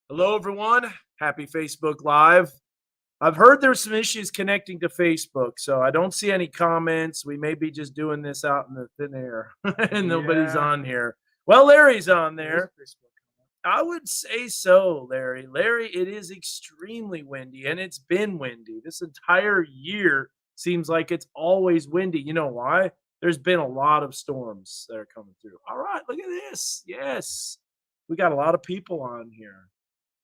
Hello, everyone. Happy Facebook Live. I've heard there's some issues connecting to Facebook, so I don't see any comments. We may be just doing this out in the thin air, and nobody's Yeah, on here. Well, Larry's on there is there. a Facebook I would say so, Larry. Larry, it is extremely windy, and it's been windy. This entire year seems like it's always windy. You know why? There's been a lot of storms that are coming through. All right, look at this. Yes, we got a lot of people on here.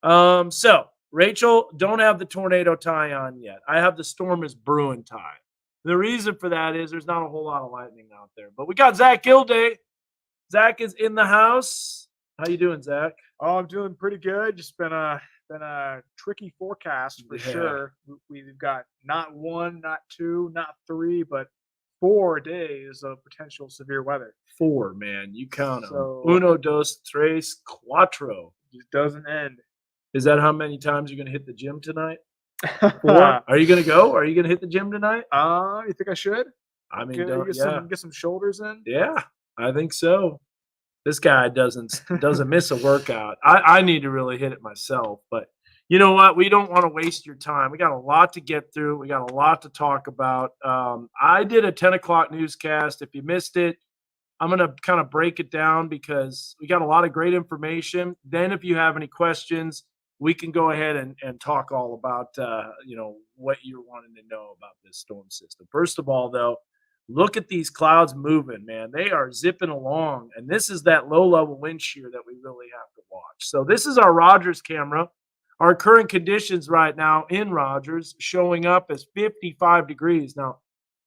So Rachel, don't have the tornado tie on yet. I have the storm is brewing tie. The reason for that is there's not a whole lot of lightning out there, but we got Zach Gilday. Zach is in the house. How you doing, Zach? Oh, I'm doing pretty good. Just been a tricky forecast for Yeah. sure. We've got not one, not two, not three, but 4 days of potential severe weather. Four, man. You count them. So Uno, dos, tres, cuatro. it just doesn't end. Is that how many times you're going to hit the gym tonight? Four. Are you going to go? Are you going to hit the gym tonight? You think I should? I mean, Get some shoulders in. Yeah, I think so. This guy doesn't miss a workout. I need to really hit it myself, but you know what? We don't want to waste your time. We got a lot to get through. We got a lot to talk about. I did a 10 o'clock newscast. If you missed it, I'm going to kind of break it down because we got a lot of great information. Then if you have any questions, we can go ahead and talk all about, what you're wanting to know about this storm system. First of all, though, look at these clouds moving, man. They are zipping along. And this is that low level wind shear that we really have to watch. So this is our Rogers camera. Our current conditions right now in Rogers showing up as 55 degrees. Now,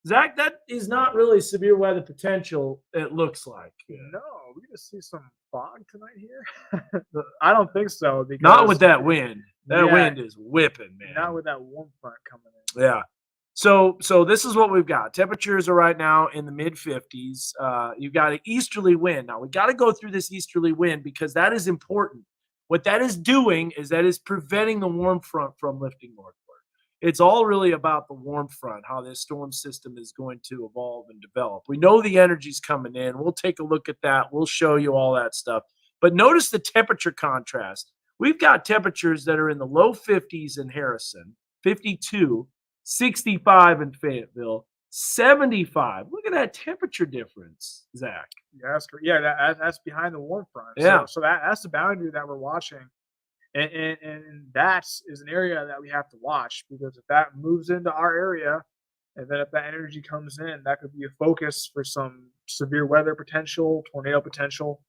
Zach, that is not really severe weather potential, it looks like. No, we're gonna see some fog tonight here. I don't think so because Not with that wind. That Yeah. wind is whipping, man. not with that warm front coming in. Yeah. So this is what we've got. Temperatures are right now in the mid 50s. You've got an easterly wind. Now we got to go through this easterly wind because that is important. What that is doing is that is preventing the warm front from lifting northward. It's all really about the warm front, how this storm system is going to evolve and develop. We know the energy's coming in. We'll take a look at that. We'll show you all that stuff. But notice the temperature contrast. We've got temperatures that are in the low 50s in Harrison, 52, 65 in Fayetteville, 75. Look at that temperature difference, Zach. Yeah, that's behind the warm front. Yeah. So that's the boundary that we're watching, and that is an area that we have to watch because if that moves into our area, and then if that energy comes in, that could be a focus for some severe weather potential, tornado potential.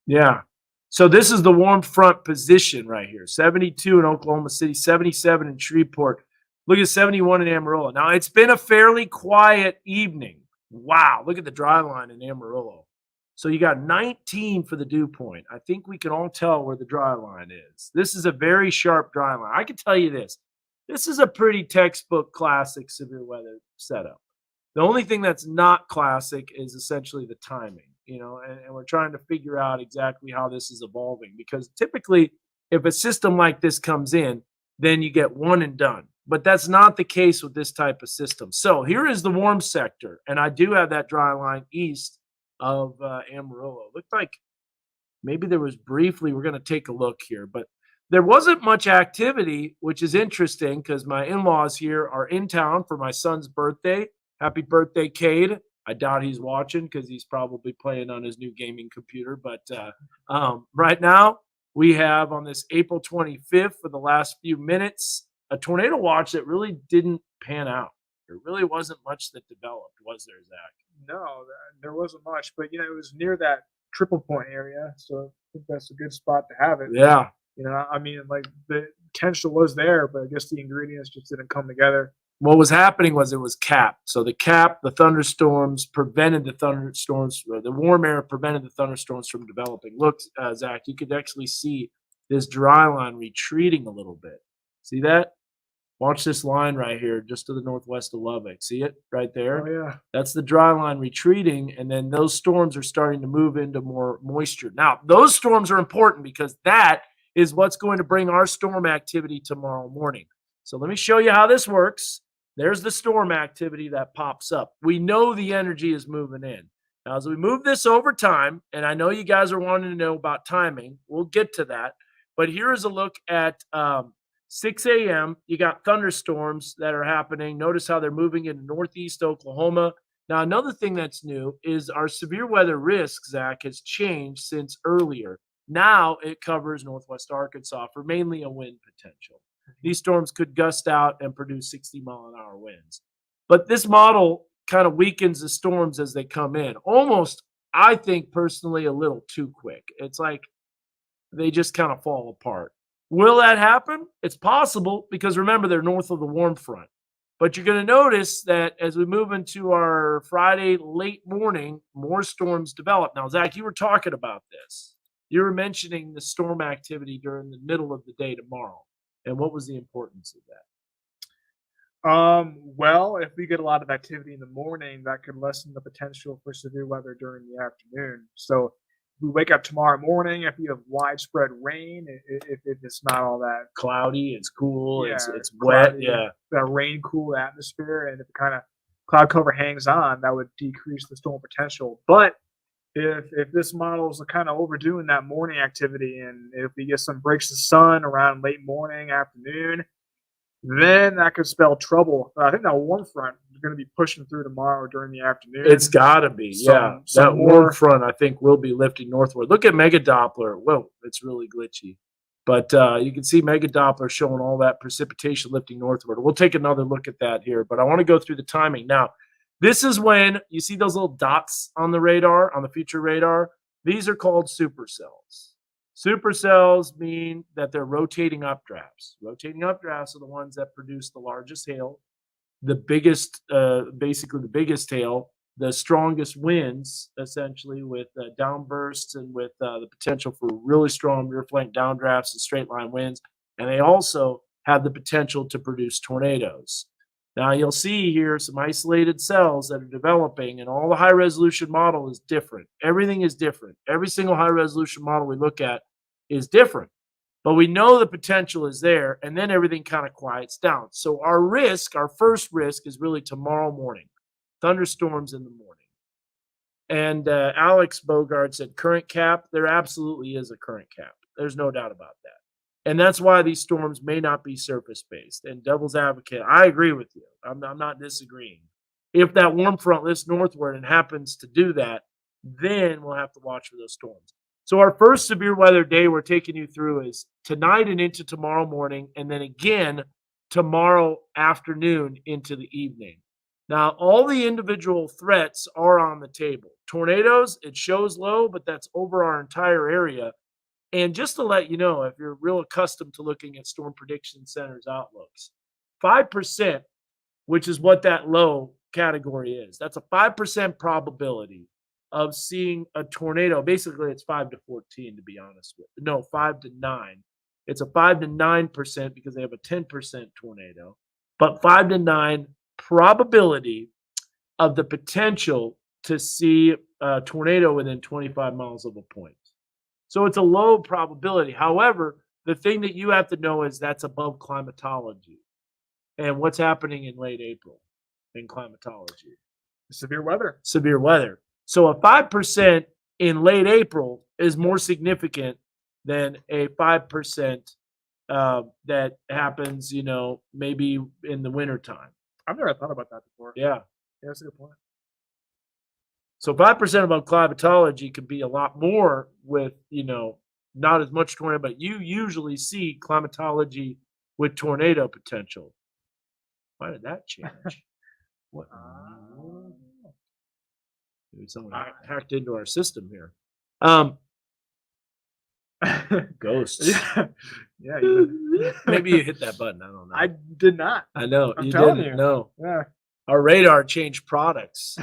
Yeah. So this is the warm front position right here. 72 in Oklahoma City, 77 in Shreveport. Look at 71 in Amarillo. Now, it's been a fairly quiet evening. Wow. Look at the dry line in Amarillo. So you got 19 for the dew point. I think we can all tell where the dry line is. This is a very sharp dry line. I can tell you this. This is a pretty textbook classic severe weather setup. The only thing that's not classic is essentially the timing, and we're trying to figure out exactly how this is evolving because typically if a system like this comes in, then you get one and done. But that's not the case with this type of system. So here is the warm sector, and I do have that dry line east of Amarillo. Looked like maybe there was briefly, we're going to take a look here, but there wasn't much activity, which is interesting because my in-laws here are in town for my son's birthday. Happy birthday, Cade. I doubt he's watching because he's probably playing on his new gaming computer. But right now, we have on this April 25th for the last few minutes, a tornado watch that really didn't pan out. There really wasn't much that developed, was there, Zach? No, there wasn't much, but it was near that triple point area, so I think that's a good spot to have it. Yeah. I mean, like the potential was there, but I guess the ingredients just didn't come together. What was happening was it was capped. So the thunderstorms prevented the warm air prevented the thunderstorms from developing. Look, Zach, you could actually see this dry line retreating a little bit. See that? Watch this line right here, just to the northwest of Lubbock. See it right there? Oh, yeah. That's the dry line retreating, and then those storms are starting to move into more moisture. Now, those storms are important because that is what's going to bring our storm activity tomorrow morning. So let me show you how this works. There's the storm activity that pops up. We know the energy is moving in. Now, as we move this over time, and I know you guys are wanting to know about timing, we'll get to that. But here is a look at 6 a.m. You got thunderstorms that are happening. Notice how they're moving into northeast Oklahoma. Now, another thing that's new is our severe weather risk, Zach, has changed since earlier. Now it covers northwest Arkansas for mainly a wind potential. These storms could gust out and produce 60-mile-an-hour winds. But this model kind of weakens the storms as they come in. Almost, I think personally, a little too quick. It's like they just kind of fall apart. Will that happen? It's possible because remember, they're north of the warm front. But you're going to notice that as we move into our Friday late morning, more storms develop. Now, Zach, you were talking about this. You were mentioning the storm activity during the middle of the day tomorrow. And what was the importance of that? Well, if we get a lot of activity in the morning, that could lessen the potential for severe weather during the afternoon. So we wake up tomorrow morning, if you have widespread rain, if it's not all that Cloudy, it's cool, yeah, it's wet, cloudy, yeah. that rain cool atmosphere, and if the kind of cloud cover hangs on, that would decrease the storm potential. But if this model is kind of overdoing that morning activity, and if we get some breaks of sun around late morning, afternoon, then that could spell trouble. I think that warm front is going to be pushing through tomorrow during the afternoon. It's got to be, yeah. That warm front, I think, will be lifting northward. Look at Mega Doppler. Whoa, it's really glitchy. But you can see Mega Doppler showing all that precipitation lifting northward. We'll take another look at that here, but I want to go through the timing. Now, this is when you see those little dots on the radar, on the future radar. These are called supercells. Supercells mean that they're rotating updrafts. Rotating updrafts are the ones that produce the largest hail, the biggest, basically the biggest hail, the strongest winds, essentially with downbursts and with the potential for really strong rear flank downdrafts and straight line winds. And they also have the potential to produce tornadoes. Now you'll see here some isolated cells that are developing, and all the high resolution model is different. Everything is different. Every single high resolution model we look at is different, but we know the potential is there, and then everything kind of quiets down. So our risk, our first risk, is really tomorrow morning, thunderstorms in the morning. And Alex Bogard said current cap. There absolutely is a current cap. There's no doubt about that. And that's why these storms may not be surface-based. And devil's advocate, I agree with you. I'm not disagreeing. If that warm front lifts northward and happens to do that, then we'll have to watch for those storms. So our first severe weather day we're taking you through is tonight and into tomorrow morning, and then again tomorrow afternoon into the evening. Now, all the individual threats are on the table. Tornadoes, it shows low, but that's over our entire area. And just to let you know, if you're real accustomed to looking at Storm Prediction Center's outlooks, 5%, which is what that low category is, that's a 5% probability of seeing a tornado. Basically, it's 5 to 14, to be honest with you. No, 5 to 9. It's a 5 to 9% because they have a 10% tornado, but 5 to 9 probability of the potential to see a tornado within 25 miles of a point. So it's a low probability. However, the thing that you have to know is that's above climatology. And what's happening in late April in climatology? Severe weather. Severe weather. So a 5% in late April is more significant than a 5% that happens, maybe in the wintertime. I've never thought about that before. Yeah. That's a good point. So 5% above climatology could be a lot more with, not as much tornado, but you usually see climatology with tornado potential. Why did that change? What? Maybe someone hacked into our system here. Ghosts. Yeah. Maybe you hit that button. I don't know. I did not. I know. I'm you telling didn't you. know. Yeah. Our radar changed products.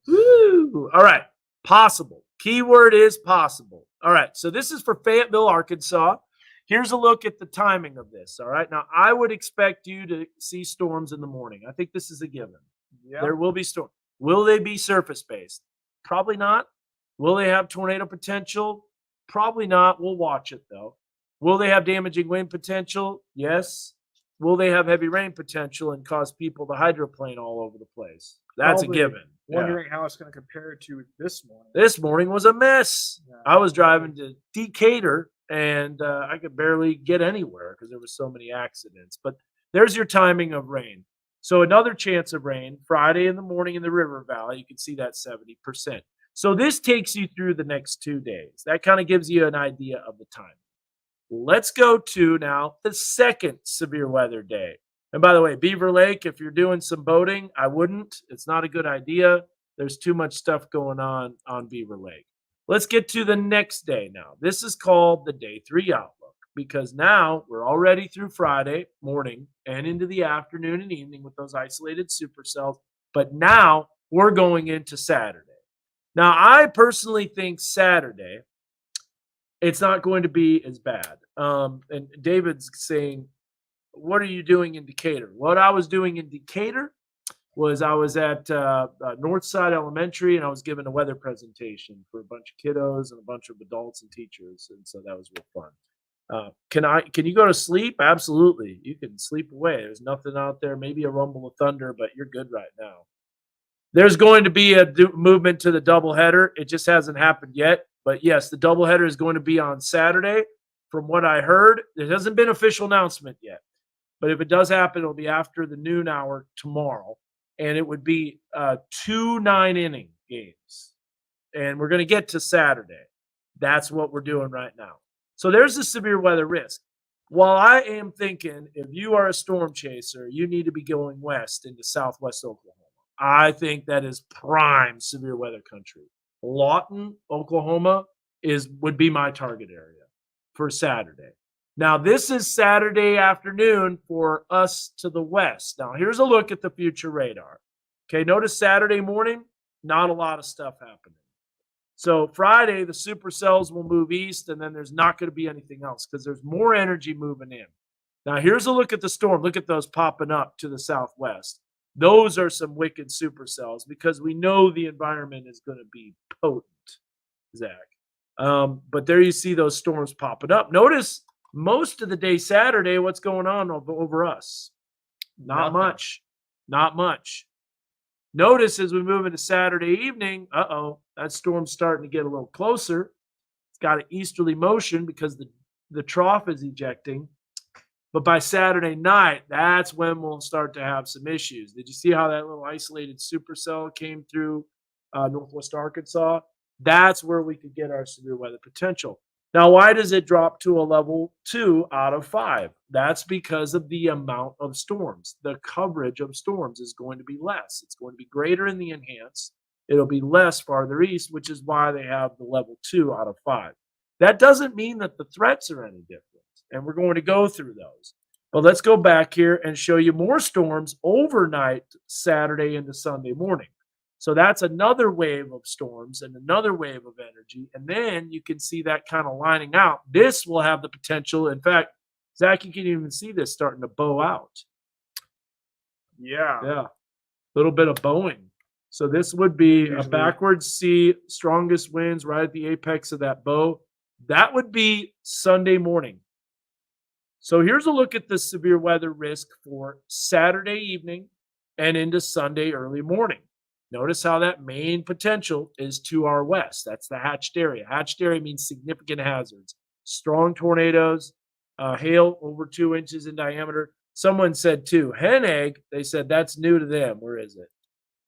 Woo! All right. Possible. Keyword is possible. All right. So this is for Fayetteville, Arkansas. Here's a look at the timing of this. All right. Now, I would expect you to see storms in the morning. I think this is a given. Yeah. There will be storms. Will they be surface-based? Probably not. Will they have tornado potential? Probably not. We'll watch it, though. Will they have damaging wind potential? Yes. Will they have heavy rain potential and cause people to hydroplane all over the place? That's Probably a given. Wondering how it's going to compare to this morning. This morning was a mess. Yeah. I was driving to Decatur, and I could barely get anywhere because there were so many accidents. But there's your timing of rain. So another chance of rain Friday in the morning in the River Valley. You can see that 70%. So this takes you through the next 2 days. That kind of gives you an idea of the time. Let's go to now the second severe weather day. And by the way, Beaver Lake, if you're doing some boating, I wouldn't. It's not a good idea. There's too much stuff going on Beaver Lake. Let's get to the next day now. This is called the day 3 outlook because now we're already through Friday morning and into the afternoon and evening with those isolated supercells. But now we're going into Saturday. Now, I personally think Saturday, it's not going to be as bad. And David's saying, what are you doing in Decatur? What I was doing in Decatur was I was at Northside Elementary and I was giving a weather presentation for a bunch of kiddos and a bunch of adults and teachers. And so that was real fun. Can you go to sleep? Absolutely. You can sleep away. There's nothing out there, maybe a rumble of thunder, but you're good right now. There's going to be a movement to the doubleheader. It just hasn't happened yet. But yes, the doubleheader is going to be on Saturday. From what I heard, there hasn't been official announcement yet. But if it does happen, it'll be after the noon hour tomorrow. And it would be 2 9-inning games. And we're going to get to Saturday. That's what we're doing right now. So there's a severe weather risk. While I am thinking if you are a storm chaser, you need to be going west into southwest Oklahoma. I think that is prime severe weather country. Lawton, Oklahoma would be my target area for Saturday. Now, this is Saturday afternoon for us to the west. Now, here's a look at the future radar. Okay, notice Saturday morning, not a lot of stuff happening. So Friday, the supercells will move east, and then there's not going to be anything else because there's more energy moving in. Now, here's a look at the storm. Look at those popping up to the southwest. Those are some wicked supercells because we know the environment is going to be potent, Zach. But there you see those storms popping up. Notice most of the day Saturday, what's going on over us? Not much. Not much. Notice as we move into Saturday evening, that storm's starting to get a little closer. It's got an easterly motion because the trough is ejecting. But by Saturday night, that's when we'll start to have some issues. Did you see how that little isolated supercell came through northwest Arkansas? That's where we could get our severe weather potential. Now, why does it drop to a level 2 out of 5? That's because of the amount of storms. The coverage of storms is going to be less. It's going to be greater in the enhanced. It'll be less farther east, which is why they have the level 2 out of 5. That doesn't mean that the threats are any different. And we're going to go through those. But let's go back here and show you more storms overnight Saturday into Sunday morning. So that's another wave of storms and another wave of energy. And then you can see that kind of lining out. This will have the potential. In fact, Zach, you can even see this starting to bow out. Yeah. Yeah. A little bit of bowing. So this would be a backwards C, strongest winds right at the apex of that bow. That would be Sunday morning. So here's a look at the severe weather risk for Saturday evening and into Sunday early morning. Notice how that main potential is to our west. That's the hatched area. Hatched area means significant hazards. Strong tornadoes, hail over 2 inches in diameter. Someone said too, hen egg, they said that's new to them. Where is it?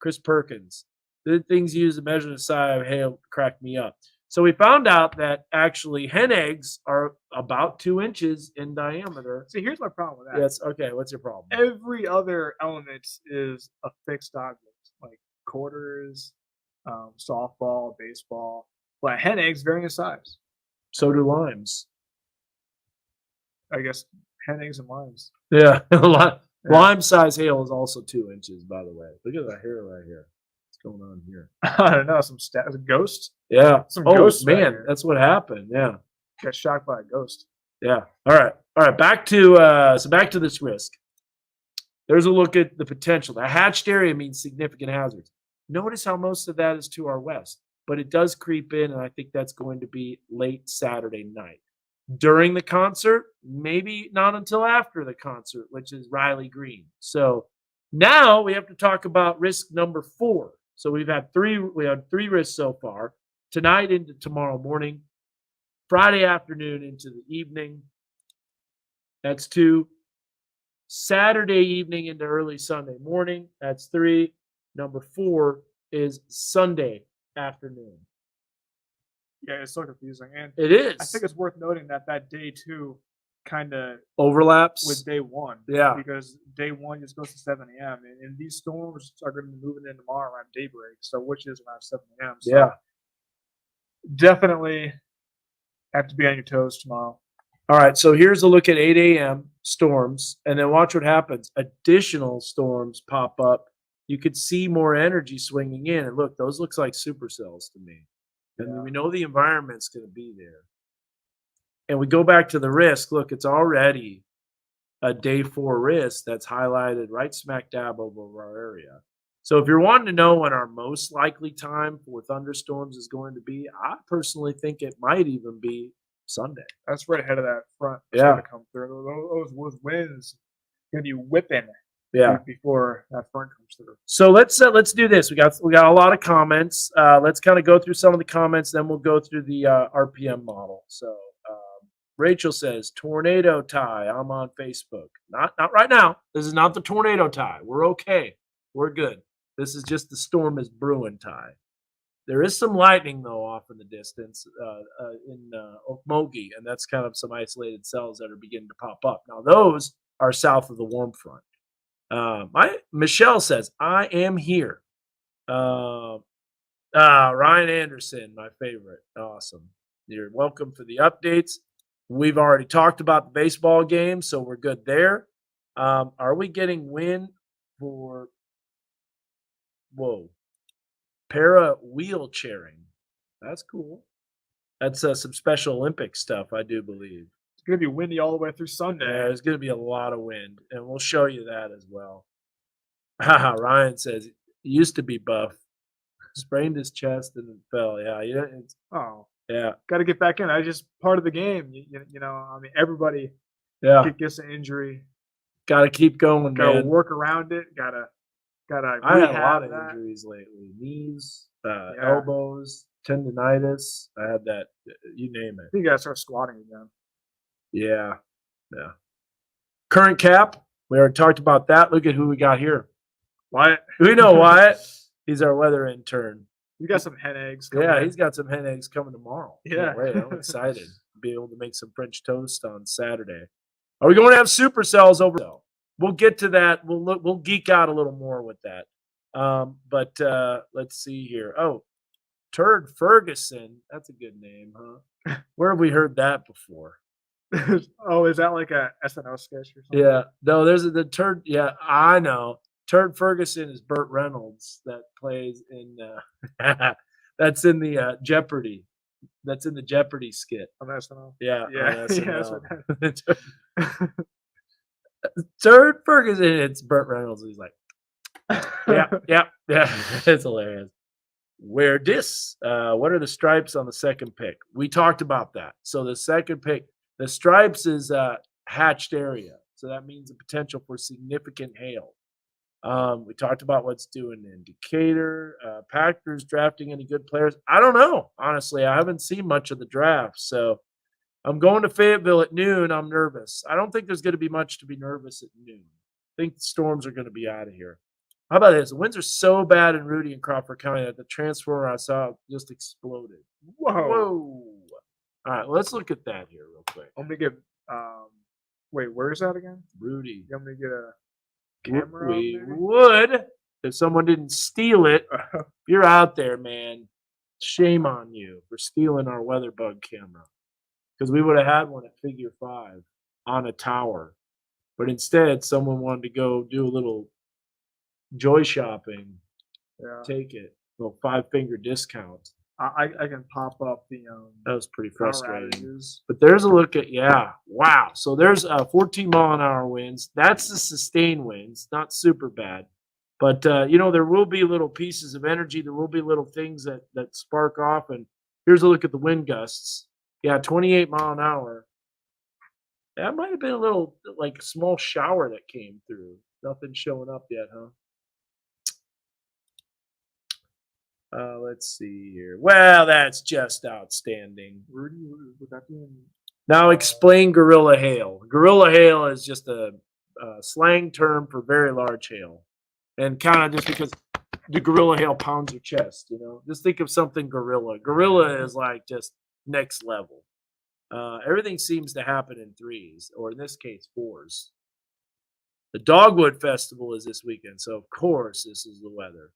Chris Perkins. The things used to measure the size of hail cracked me up. So we found out that actually hen eggs are about 2 inches in diameter. See, here's my problem with that. Yes. Okay. What's your problem? Every other element is a fixed object, like quarters, softball, baseball. But hen eggs vary in size. So do limes. I guess hen eggs and limes. Yeah. Lime size hail is also 2 inches, by the way. Look at that hair right here. Going on here? I don't know. Some a ghost? Yeah. Some ghosts. Man, that's what happened. Yeah. Got shocked by a ghost. Yeah. All right. Back to this risk. There's a look at the potential. The hatched area means significant hazards. Notice how most of that is to our west, but it does creep in, and I think that's going to be late Saturday night. During the concert, maybe not until after the concert, which is Riley Green. So now we have to talk about risk number 4. So we had three risks so far. Tonight into tomorrow morning, Friday afternoon into the evening. That's 2. Saturday evening into early Sunday morning. That's 3. Number 4 is Sunday afternoon. Yeah, it's so confusing, and It is. I think it's worth noting that day 2 kind of overlaps with day 1. Yeah. Because day 1 just goes to 7 a.m. And these storms are going to be moving in tomorrow around daybreak, so which is around 7 a.m. So Yeah. definitely have to be on your toes tomorrow. All right, so here's a look at 8 a.m. storms, and then watch what happens. Additional storms pop up. You could see more energy swinging in, and look, those looks like supercells to me. And Yeah. we know the environment's going to be there. And we go back to the risk. Look, it's already a day 4 risk that's highlighted right smack dab over our area. So if you're wanting to know when our most likely time for thunderstorms is going to be, I personally think it might even be Sunday. That's right ahead of that front. Yeah. To come through. Those winds gonna be whipping. Yeah. Before that front comes through. So let's do this. We got a lot of comments. Let's kind of go through some of the comments, then we'll go through the RPM model. So Rachel says tornado tie. I'm on Facebook. Not right now. This is not the tornado tie. We're okay. We're good. This is just the storm is brewing tie. There is some lightning though off in the distance in Okmulgee, and that's kind of some isolated cells that are beginning to pop up. Now those are south of the warm front. Michelle says, I am here. Ryan Anderson, my favorite. Awesome. You're welcome for the updates. We've already talked about the baseball game, so we're good there. Are we getting wind for para wheelchairing? That's cool. That's some Special Olympic stuff, I do believe. It's gonna be windy all the way through Sunday. Yeah, there's going to be a lot of wind, and we'll show you that as well. Ryan says he used to be buff, sprained his chest and fell. Yeah, yeah. Got to get back in. That's just part of the game. You know, I mean, everybody gets an injury. Got to keep going, Got to man. work around it. Got to. I had a lot of injuries lately: knees, elbows, tendonitis. I had that. You name it. You got to start squatting again. Yeah. Current cap. We already talked about that. Look at who we got here. Wyatt. We know Wyatt. He's our weather intern. You got some hen eggs coming in. He's got some hen eggs coming tomorrow. Yeah. Wait, I'm excited to be able to make some French toast on Saturday. Are we going to have supercells over? We'll get to that. We'll geek out a little more with that. But let's see here. Oh, Turd Ferguson. That's a good name, huh? Where have we heard that before? Oh, is that like a SNL sketch or something? Yeah. No, there's the Turd. Yeah, I know. Turd Ferguson is Burt Reynolds that plays in that's in the Jeopardy. That's in the Jeopardy skit. On SNL. Yeah. Yeah. Yeah. Turd Ferguson, it's Burt Reynolds. He's like, yeah. It's hilarious. Where dis? What are the stripes on the second pick? We talked about that. So the second pick, the stripes is hatched area. So that means the potential for significant hail. We talked about what's doing in Decatur. Packers drafting any good players? I don't know. Honestly, I haven't seen much of the draft. So I'm going to Fayetteville at noon. I'm nervous. I don't think there's going to be much to be nervous at noon. I think the storms are going to be out of here. How about this? The winds are so bad in Rudy and Crawford County that the transformer I saw just exploded. Whoa. All right, let's look at that here real quick. I'm going to get wait, where is that again? Rudy. You want me to get a camera? We would if someone didn't steal it. If you're out there, man, shame on you for stealing our weather bug camera. Because we would have had one at Figure 5 on a tower. But instead, someone wanted to go do a little joy shopping. Yeah. Take it. A little 5-finger discount. I can pop up the that was pretty frustrating. But there's a look at wow. So there's 14-mile-an-hour winds. That's the sustained winds, not super bad. But there will be little pieces of energy. There will be little things that spark off. And here's a look at the wind gusts. Yeah, 28 mile an hour. That might have been a little like a small shower that came through. Nothing showing up yet, huh? Let's see here. Well, that's just outstanding. Rudy, would that be in? Now explain gorilla hail. Gorilla hail is just a slang term for very large hail. And kind of just because the gorilla hail pounds your chest, just think of something gorilla. Gorilla is like just next level. Everything seems to happen in threes, or in this case, fours. The Dogwood Festival is this weekend, so of course this is the weather.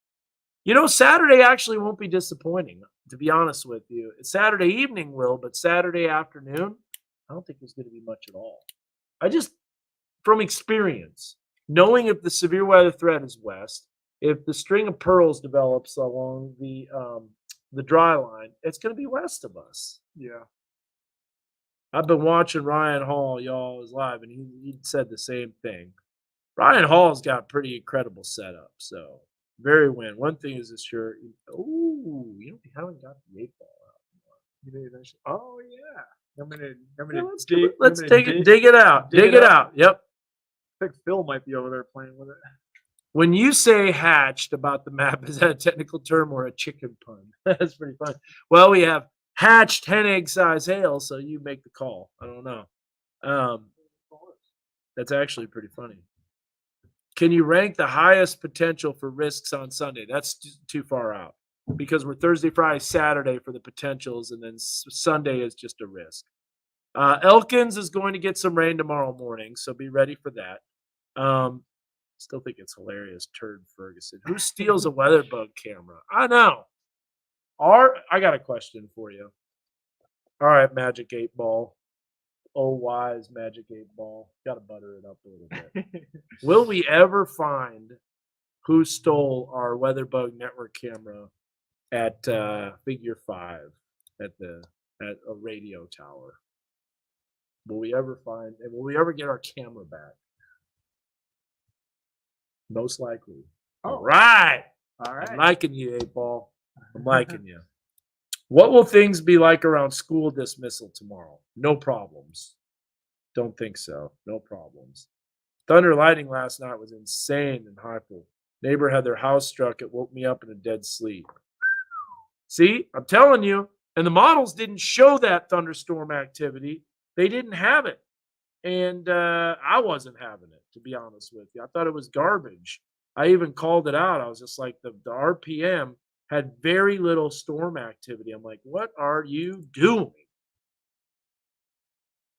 Saturday actually won't be disappointing, to be honest with you. Saturday evening will, but Saturday afternoon, I don't think there's going to be much at all. From experience, knowing if the severe weather threat is west, if the string of pearls develops along the dry line, it's going to be west of us. Yeah. I've been watching Ryan Hall, y'all, is live, and he said the same thing. Ryan Hall's got a pretty incredible setup, so very win. One thing is sure. Oh, we haven't got the 8-ball out. Oh yeah. Let's dig it out. Dig it out. Yep. I think Phil might be over there playing with it. When you say hatched about the map, is that a technical term or a chicken pun? That's pretty fun. Well, we have hatched 10 egg size hail, so you make the call. I don't know. That's actually pretty funny. Can you rank the highest potential for risks on Sunday? That's too far out because we're Thursday, Friday, Saturday for the potentials, and then Sunday is just a risk. Elkins is going to get some rain tomorrow morning, so be ready for that. Still think it's hilarious. Turd Ferguson. Who steals a WeatherBug camera? I know. I got a question for you. All right, Magic 8-ball. Oh, wise Magic 8-ball. Got to butter it up a little bit. Will we ever find who stole our WeatherBug network camera at Figure 5 at a radio tower? Will we ever find, and will we ever get our camera back? Most likely. All right. I'm liking you, 8-ball. I'm liking you. What will things be like around school dismissal tomorrow? No problems. Don't think so. No problems. Thunder lightning last night was insane in Hypel. Neighbor had their house struck. It woke me up in a dead sleep. See, I'm telling you. And the models didn't show that thunderstorm activity. They didn't have it. And I wasn't having it, to be honest with you. I thought it was garbage. I even called it out. I was just like, the RPM had very little storm activity. I'm like, what are you doing?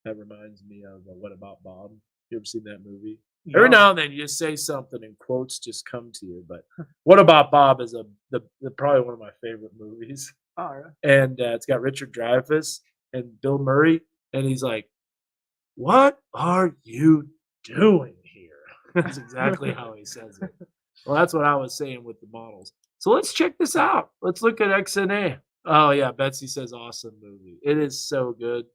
That reminds me of What About Bob? You ever seen that movie? No. Every now and then you just say something and quotes just come to you. But What About Bob is probably one of my favorite movies. Oh, yeah. And it's got Richard Dreyfuss and Bill Murray. And he's like, what are you doing here? That's exactly how he says it. Well, that's what I was saying with the models. So let's check this out. Let's look at XNA. Oh, yeah. Betsy says awesome movie. It is so good.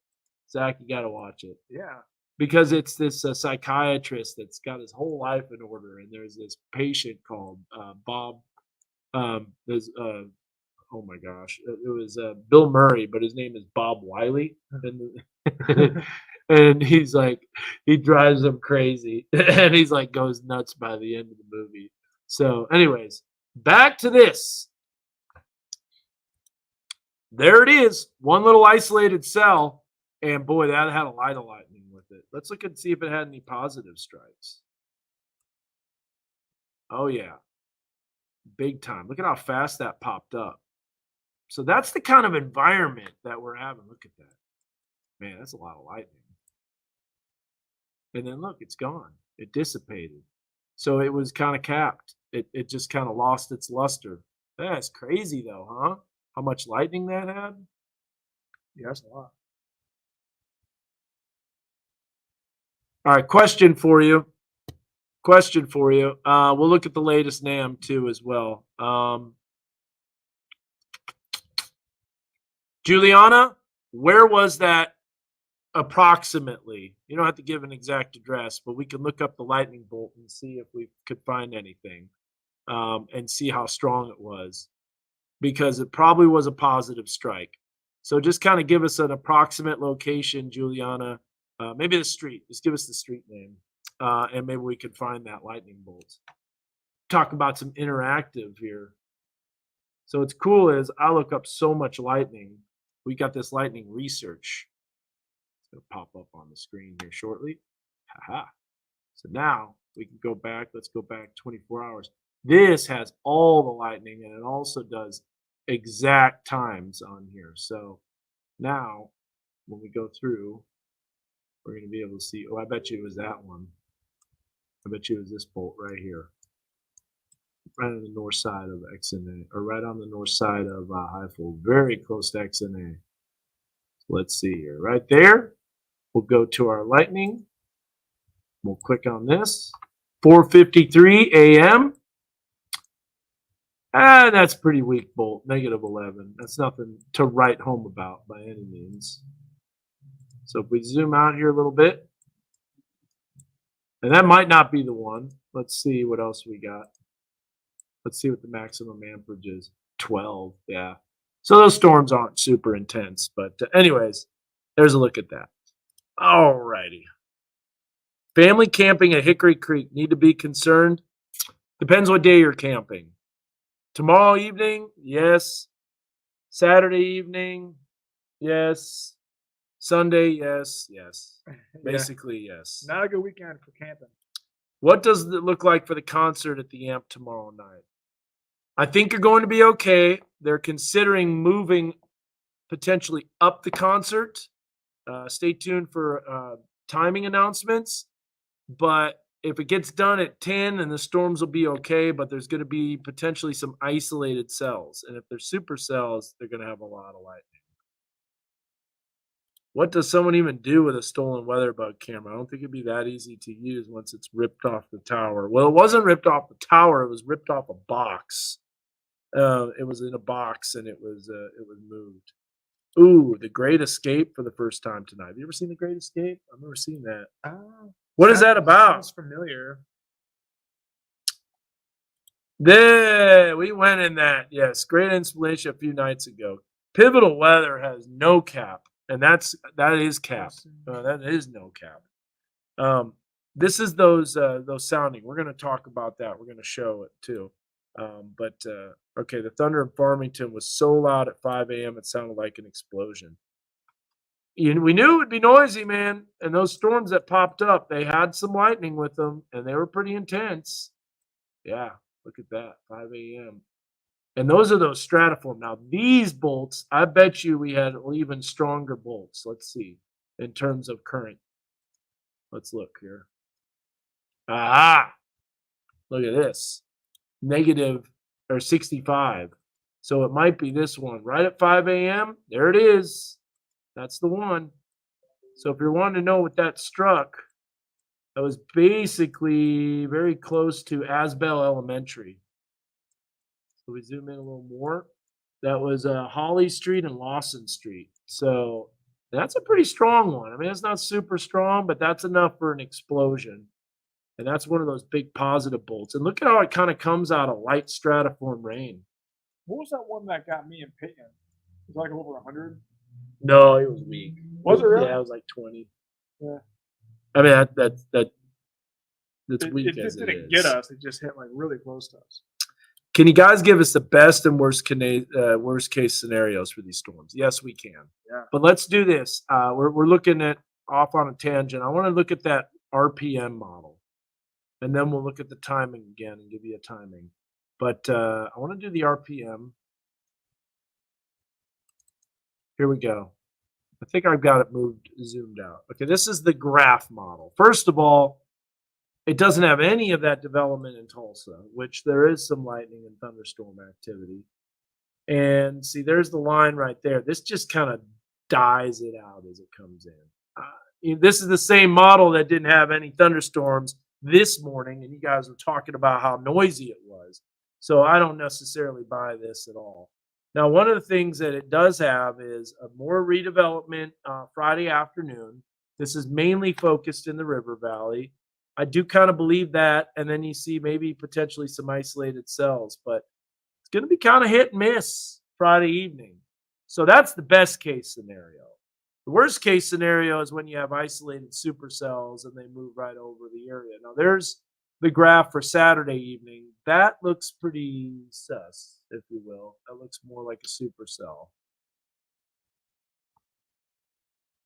Zach, you got to watch it. Yeah. Because it's this psychiatrist that's got his whole life in order. And there's this patient called Bob. Oh, my gosh. It was Bill Murray, but his name is Bob Wiley. And he's like, he drives him crazy. And he's like, goes nuts by the end of the movie. So, anyways, back to this. There it is. One little isolated cell. And boy, that had a light of lightning with it. Let's look and see if it had any positive strikes. Oh, yeah. Big time. Look at how fast that popped up. So that's the kind of environment that we're having. Look at that. Man, that's a lot of lightning. And then look, it's gone. It dissipated. So it was kind of capped. It just kind of lost its luster. That's crazy though, huh? How much lightning that had? Yeah, that's a lot. All right, question for you. We'll look at the latest NAM too as well. Juliana, where was that approximately? You don't have to give an exact address, but we can look up the lightning bolt and see if we could find anything and see how strong it was, because it probably was a positive strike. So just kind of give us an approximate location, Juliana. Maybe the street. Just give us the street name, and maybe we can find that lightning bolt. Talk about some interactive here. So what's cool is I look up so much lightning. We got this lightning research. It's going to pop up on the screen here shortly. Haha. So now we can go back. Let's go back 24 hours. This has all the lightning, and it also does exact times on here. So now when we go through, we're going to be able to see. Oh, I bet you it was that one. I bet you it was this bolt right here, right on the north side of XNA, or right on the north side of Highfield, very close to XNA. Let's see here. Right there, we'll go to our lightning. We'll click on this. 4:53 a.m. That's pretty weak bolt, -11. That's nothing to write home about by any means. So if we zoom out here a little bit, and that might not be the one. Let's see what else we got. Let's see what the maximum amperage is. 12, yeah. So those storms aren't super intense, but anyways, there's a look at that. All righty. Family camping at Hickory Creek, need to be concerned? Depends what day you're camping. Tomorrow evening, yes. Saturday evening, yes. Sunday, yes. Yeah. Basically, yes. Not a good weekend for camping. What does it look like for the concert at the Amp tomorrow night? I think you're going to be okay. They're considering moving potentially up the concert. Stay tuned for timing announcements. But if it gets done at 10, and the storms will be okay, but there's going to be potentially some isolated cells. And if they're super cells, they're going to have a lot of lightning. What does someone even do with a stolen weather bug camera? I don't think it'd be that easy to use once it's ripped off the tower. Well, it wasn't ripped off the tower. It was ripped off a box. It was in a box, and it was moved. Ooh, The Great Escape for the first time tonight. Have you ever seen The Great Escape? I've never seen that. What is that about? Sounds familiar. There, we went in that. Yes, great installation a few nights ago. Pivotal Weather has no cap, and that is cap. That is no cap. This is those sounding. We're going to talk about that. We're going to show it too. Okay, the thunder in Farmington was so loud at 5 a.m. it sounded like an explosion. We knew it would be noisy, man. And those storms that popped up, they had some lightning with them, and they were pretty intense. Yeah, look at that, 5 a.m. And those are those stratiform. Now, these bolts, I bet you we had even stronger bolts. Let's see, in terms of current. Let's look here. Aha! Look at this. -65. So it might be this one. Right at 5 a.m., there it is. That's the one. So if you're wanting to know what that struck, that was basically very close to Asbel Elementary. So we zoom in a little more. That was Holly Street and Lawson Street. So that's a pretty strong one. I mean, it's not super strong, but that's enough for an explosion. And that's one of those big positive bolts. And look at how it kind of comes out of light stratiform rain. What was that one that got me in Peyton? It was like over 100. No, it was weak. Was it really? Yeah, it was like 20. Yeah. I mean, that's weak It as just it didn't is. get us. It just hit like really close to us. Can you guys give us the best and worst case scenarios for these storms? Yes, we can. Yeah. But let's do this. We're looking at off on a tangent. I want to look at that RPM model, and then we'll look at the timing again and give you a timing. But I want to do the RPM. Here we go. I think I've got it zoomed out. Okay, this is the graph model. First of all, it doesn't have any of that development in Tulsa, which there is some lightning and thunderstorm activity. And see, there's the line right there. This just kind of dies it out as it comes in. This is the same model that didn't have any thunderstorms this morning, and you guys were talking about how noisy it was. So I don't necessarily buy this at all. Now, one of the things that it does have is a more redevelopment Friday afternoon. This is mainly focused in the River Valley. I do kind of believe that, and then you see maybe potentially some isolated cells, but it's going to be kind of hit and miss Friday evening. So that's the best case scenario. The worst case scenario is when you have isolated supercells and they move right over the area. Now, there's the graph for Saturday evening, that looks pretty sus, if you will. That looks more like a supercell.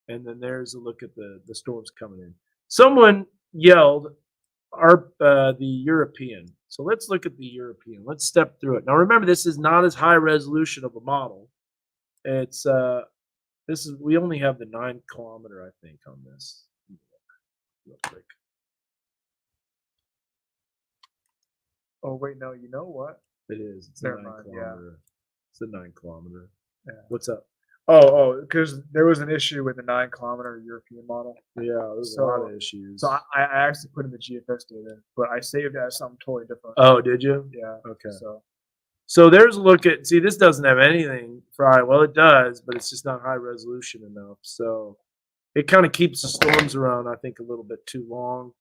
And then there's a look at the storms coming in. Someone yelled the European. So let's look at the European. Let's step through it. Now remember, this is not as high resolution of a model. It's we only have the 9 kilometer, I think, on this. Real quick. Oh wait, no, you know what? It is. It's Never a 9 mind, kilometer. It's a 9 kilometer. Yeah. What's up? Because there was an issue with the 9 kilometer European model. Yeah, there's a lot of issues. So I actually put in the GFS data, but I saved it as something totally different. Oh, did you? Yeah. Okay. So there's a look at, see, this doesn't have anything for, well, it does, but it's just not high resolution enough. So it kind of keeps the storms around, I think, a little bit too long.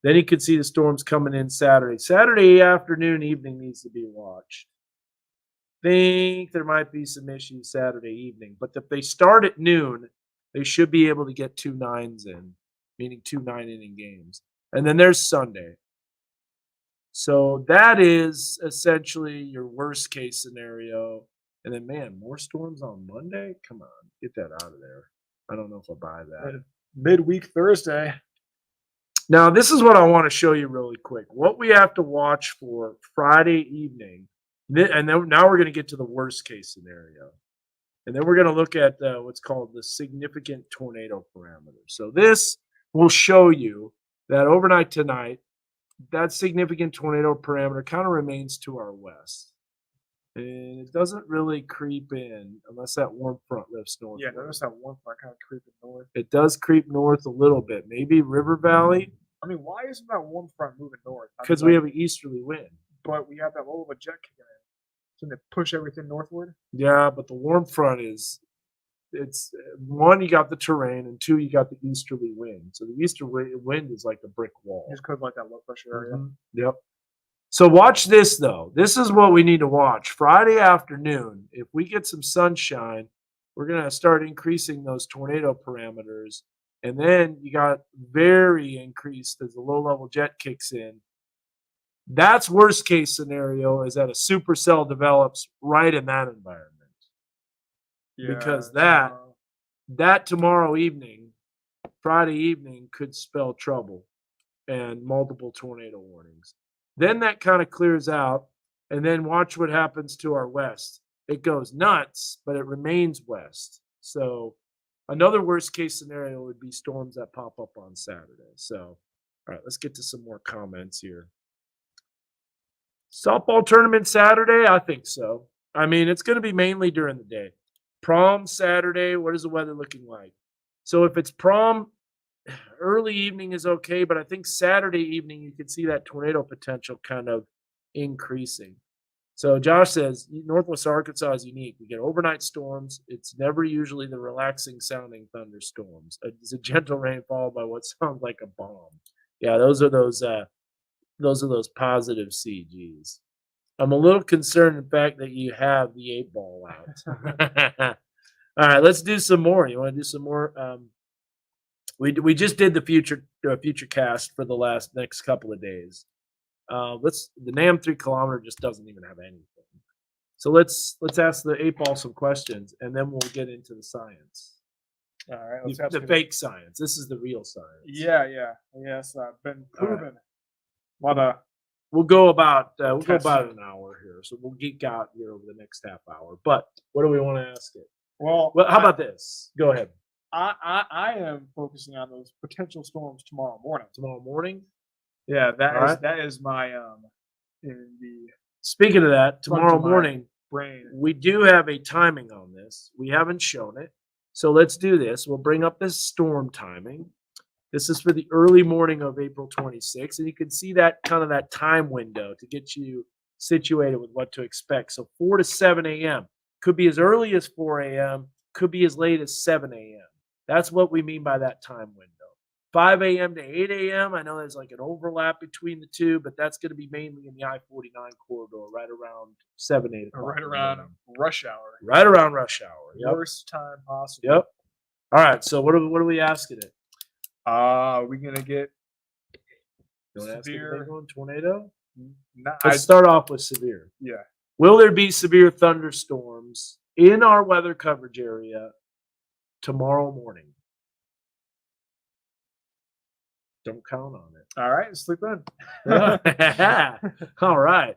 Then you could see the storms coming in Saturday. Saturday afternoon, evening needs to be watched. Think there might be some issues Saturday evening, but if they start at noon, they should be able to get 2 9s in, meaning 2 9-inning games. And then there's Sunday. So that is essentially your worst case scenario. And then, man, more storms on Monday? Come on, get that out of there. I don't know if I'll buy that. Midweek Thursday. Now, this is what I want to show you really quick. What we have to watch for Friday evening. And then now we're going to get to the worst case scenario. And then we're going to look at what's called the significant tornado parameter. So this will show you that overnight tonight, that significant tornado parameter kind of remains to our west. And it doesn't really creep in unless that warm front lifts north. Yeah, notice that warm front kind of creeping north. It does creep north a little bit. Maybe River Valley. I mean, why isn't that warm front moving north? Because we have an easterly wind. But we have that low of a jet kicking in. Shouldn't it push everything northward? Yeah, but the warm front it's one, you got the terrain, and two, you got the easterly wind. So the easterly wind is like a brick wall. Just because like that low pressure area. Mm-hmm. Yep. So watch this, though. This is what we need to watch. Friday afternoon, if we get some sunshine, we're going to start increasing those tornado parameters. And then you got very increased as the low-level jet kicks in. That's worst case scenario, is that a supercell develops right in that environment. Yeah, because that tomorrow evening, Friday evening, could spell trouble and multiple tornado warnings. Then that kind of clears out, and then watch what happens to our west. It goes nuts, but it remains west. So another worst case scenario would be storms that pop up on Saturday. So, all right, let's get to some more comments here. Softball tournament Saturday? I think so. I mean, it's going to be mainly during the day. Prom Saturday, what is the weather looking like? So if it's prom, early evening is okay, but I think Saturday evening you can see that tornado potential kind of increasing. So Josh says Northwest Arkansas is unique. We get overnight storms. It's never usually the relaxing sounding thunderstorms. It's a gentle rain followed by what sounds like a bomb. Yeah, those are those positive CGs. I'm a little concerned in fact that you have the 8-ball out. All right, let's do some more. You want to do some more? We just did the future cast for the next couple of days. The NAM 3 kilometer just doesn't even have anything. So let's ask the 8-ball some questions, and then we'll get into the science. All right, The fake science. This is the real science. Yeah. Yes, been proven. We'll go about an hour here, so we'll geek out here over the next half hour. But what do we want to ask it? Well, how about this? Go ahead. I am focusing on those potential storms tomorrow morning. Tomorrow morning? Yeah, that is my in the Speaking of that, tomorrow morning, brain. We do have a timing on this. We haven't shown it. So let's do this. We'll bring up this storm timing. This is for the early morning of April 26th. And you can see that kind of that time window to get you situated with what to expect. So 4 to 7 a.m. Could be as early as 4 a.m. Could be as late as 7 a.m. That's what we mean by that time window. 5 a.m. to 8 a.m. I know there's like an overlap between the two, but that's going to be mainly in the I-49 corridor, right around 7, 8 o'clock. Right around rush hour. Right around rush hour. Yep. Worst time possible. Yep. All right. So what are we asking it? Are we going to get You want to ask me the Severe. big one? Tornado? No, Let's start off with severe. yeah. Will there be severe thunderstorms in our weather coverage area tomorrow morning? Don't count on it. All right, sleep in. All right.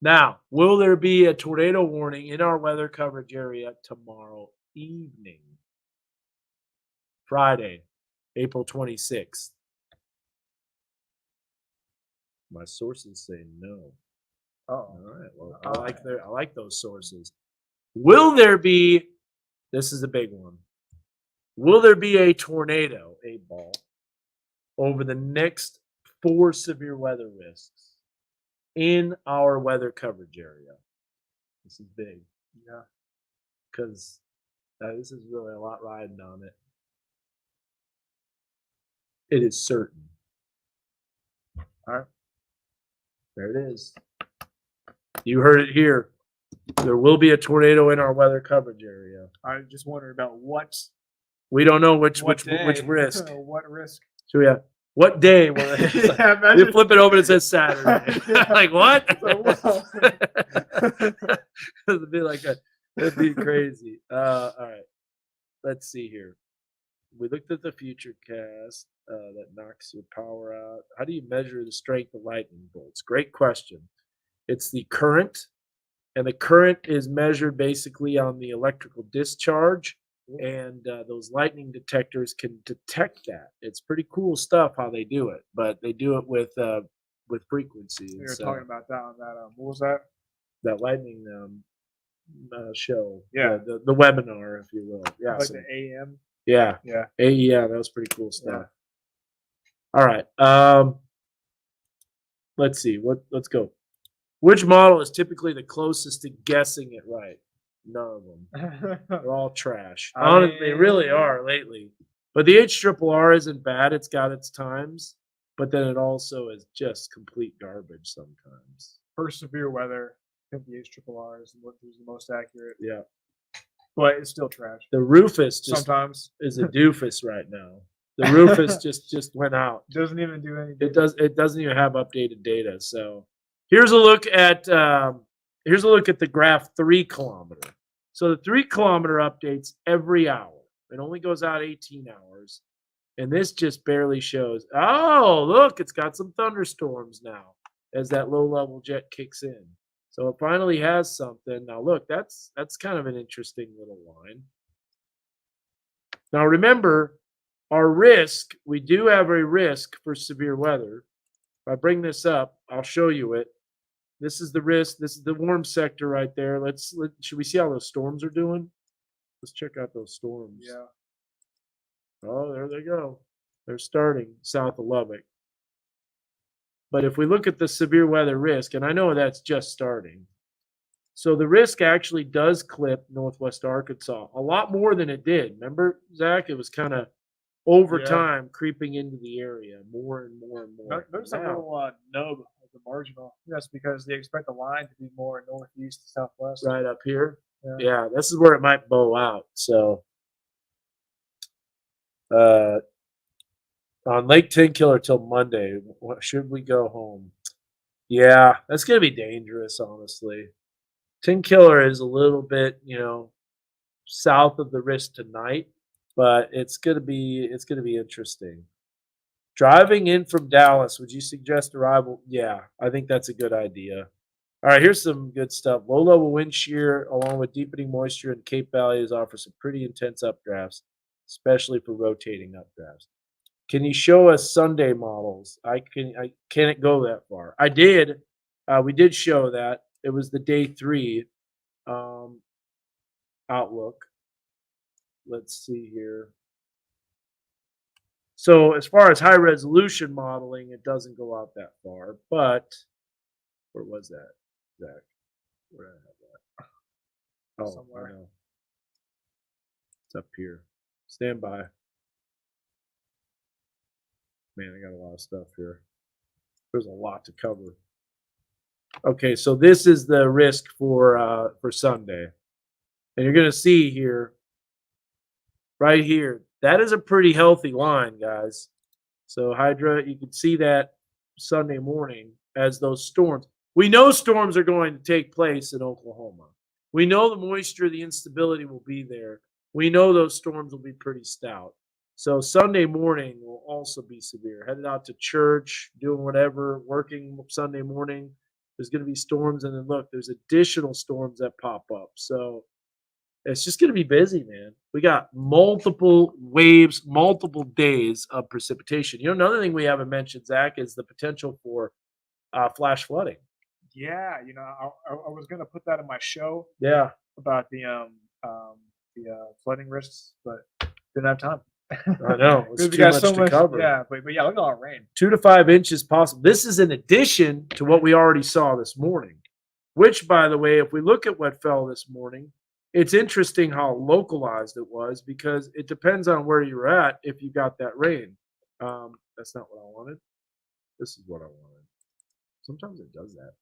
Now, will there be a tornado warning in our weather coverage area tomorrow evening? Friday, April 26th. My sources say no. Oh, All right. Well, All I like those sources. Will there be, this is a big one. Will there be a tornado, a ball, over the next 4 severe weather risks in our weather coverage area? This is big. yeah. Because this is really a lot riding on it. It is certain. All right. There it is. You heard it here. There will be a tornado in our weather coverage area. I just wonder about what We don't know which day, risk. what risk. So yeah, what day? Will it, Yeah, you imagine. flip it over and it says Saturday. Yeah. Like what? So, It'd be like a. It'd be crazy. All right. Let's see here. We looked at the future cast that knocks your power out. How do you measure the strength of lightning bolts? Great question. It's the current, and the current is measured basically on the electrical discharge, and those lightning detectors can detect that. It's pretty cool stuff how they do it, but they do it with frequency. we and were so talking about that on that. What was that? that lightning show. Yeah. The webinar, if you will. Yeah. Like so- the AM. yeah. Yeah. Yeah, that was pretty cool stuff. Yeah. All right. Let's see. Let's go. Which model is typically the closest to guessing it right? None of them. They're all trash. Honestly, they really are lately. But the HRRR isn't bad. It's got its times, but then it also is just complete garbage sometimes. For severe weather, I think the HRRR is the most accurate, Yeah. but it's still trash. The Rufus just Sometimes is a doofus right now. The Rufus just went out. doesn't even do anything. It doesn't even have updated data. So here's a look at the graph 3 kilometer. So the 3 kilometer updates every hour. It only goes out 18 hours. And this just barely shows. Oh, look, it's got some thunderstorms now as that low level jet kicks in. So it finally has something. Now look, that's kind of an interesting little line. Now remember, our risk, we do have a risk for severe weather. If I bring this up, I'll show you it. This is the risk. This is the warm sector right there. Should we see how those storms are doing? Let's check out those storms. Yeah. Oh, there they go. They're starting south of Lubbock. But if we look at the severe weather risk, and I know that's just starting. So the risk actually does clip northwest Arkansas a lot more than it did. Remember, Zach? It was kind of over time creeping into the area more and more and more. There's a little nub at the marginal. That's because they expect the line to be more northeast to southwest. Right up here. Yeah. This is where it might bow out. So on Lake Tenkiller till Monday, should we go home? Yeah, that's gonna be dangerous, honestly. Tenkiller is a little bit, south of the risk tonight, but it's gonna be interesting. Driving in from Dallas, would you suggest arrival? Yeah, I think that's a good idea. All right, here's some good stuff. Low level wind shear, along with deepening moisture in Cape Valleys, offer some pretty intense updrafts, especially for rotating updrafts. Can you show us Sunday models? I can't go that far. I did. We did show that. It was the day 3 outlook. Let's see here. So as far as high resolution modeling, it doesn't go out that far. But where was that, Zach? Where did I have that? Oh, Somewhere. I know. It's up here. Stand by. Man, I got a lot of stuff here. There's a lot to cover. Okay, so this is the risk for Sunday. And you're going to see here, right here, that is a pretty healthy line, guys. So Hydra, you can see that Sunday morning as those storms. We know storms are going to take place in Oklahoma. We know the moisture, the instability will be there. We know those storms will be pretty stout. So Sunday morning will also be severe. Headed out to church, doing whatever, working Sunday morning. There's going to be storms, and then look, there's additional storms that pop up. So it's just going to be busy, man. We got multiple waves, multiple days of precipitation. You know, another thing we haven't mentioned, Zach, is the potential for flash flooding. Yeah, I was gonna put that in my show Yeah, about the flooding risks, but didn't have time. I know. It's Because we too got much so to much. cover. Yeah, but yeah, look at all the rain. 2 to 5 inches possible. This is in addition to what we already saw this morning, which, by the way, if we look at what fell this morning, it's interesting how localized it was because it depends on where you're at if you got that rain. That's not what I wanted. This is what I wanted. Sometimes it does that.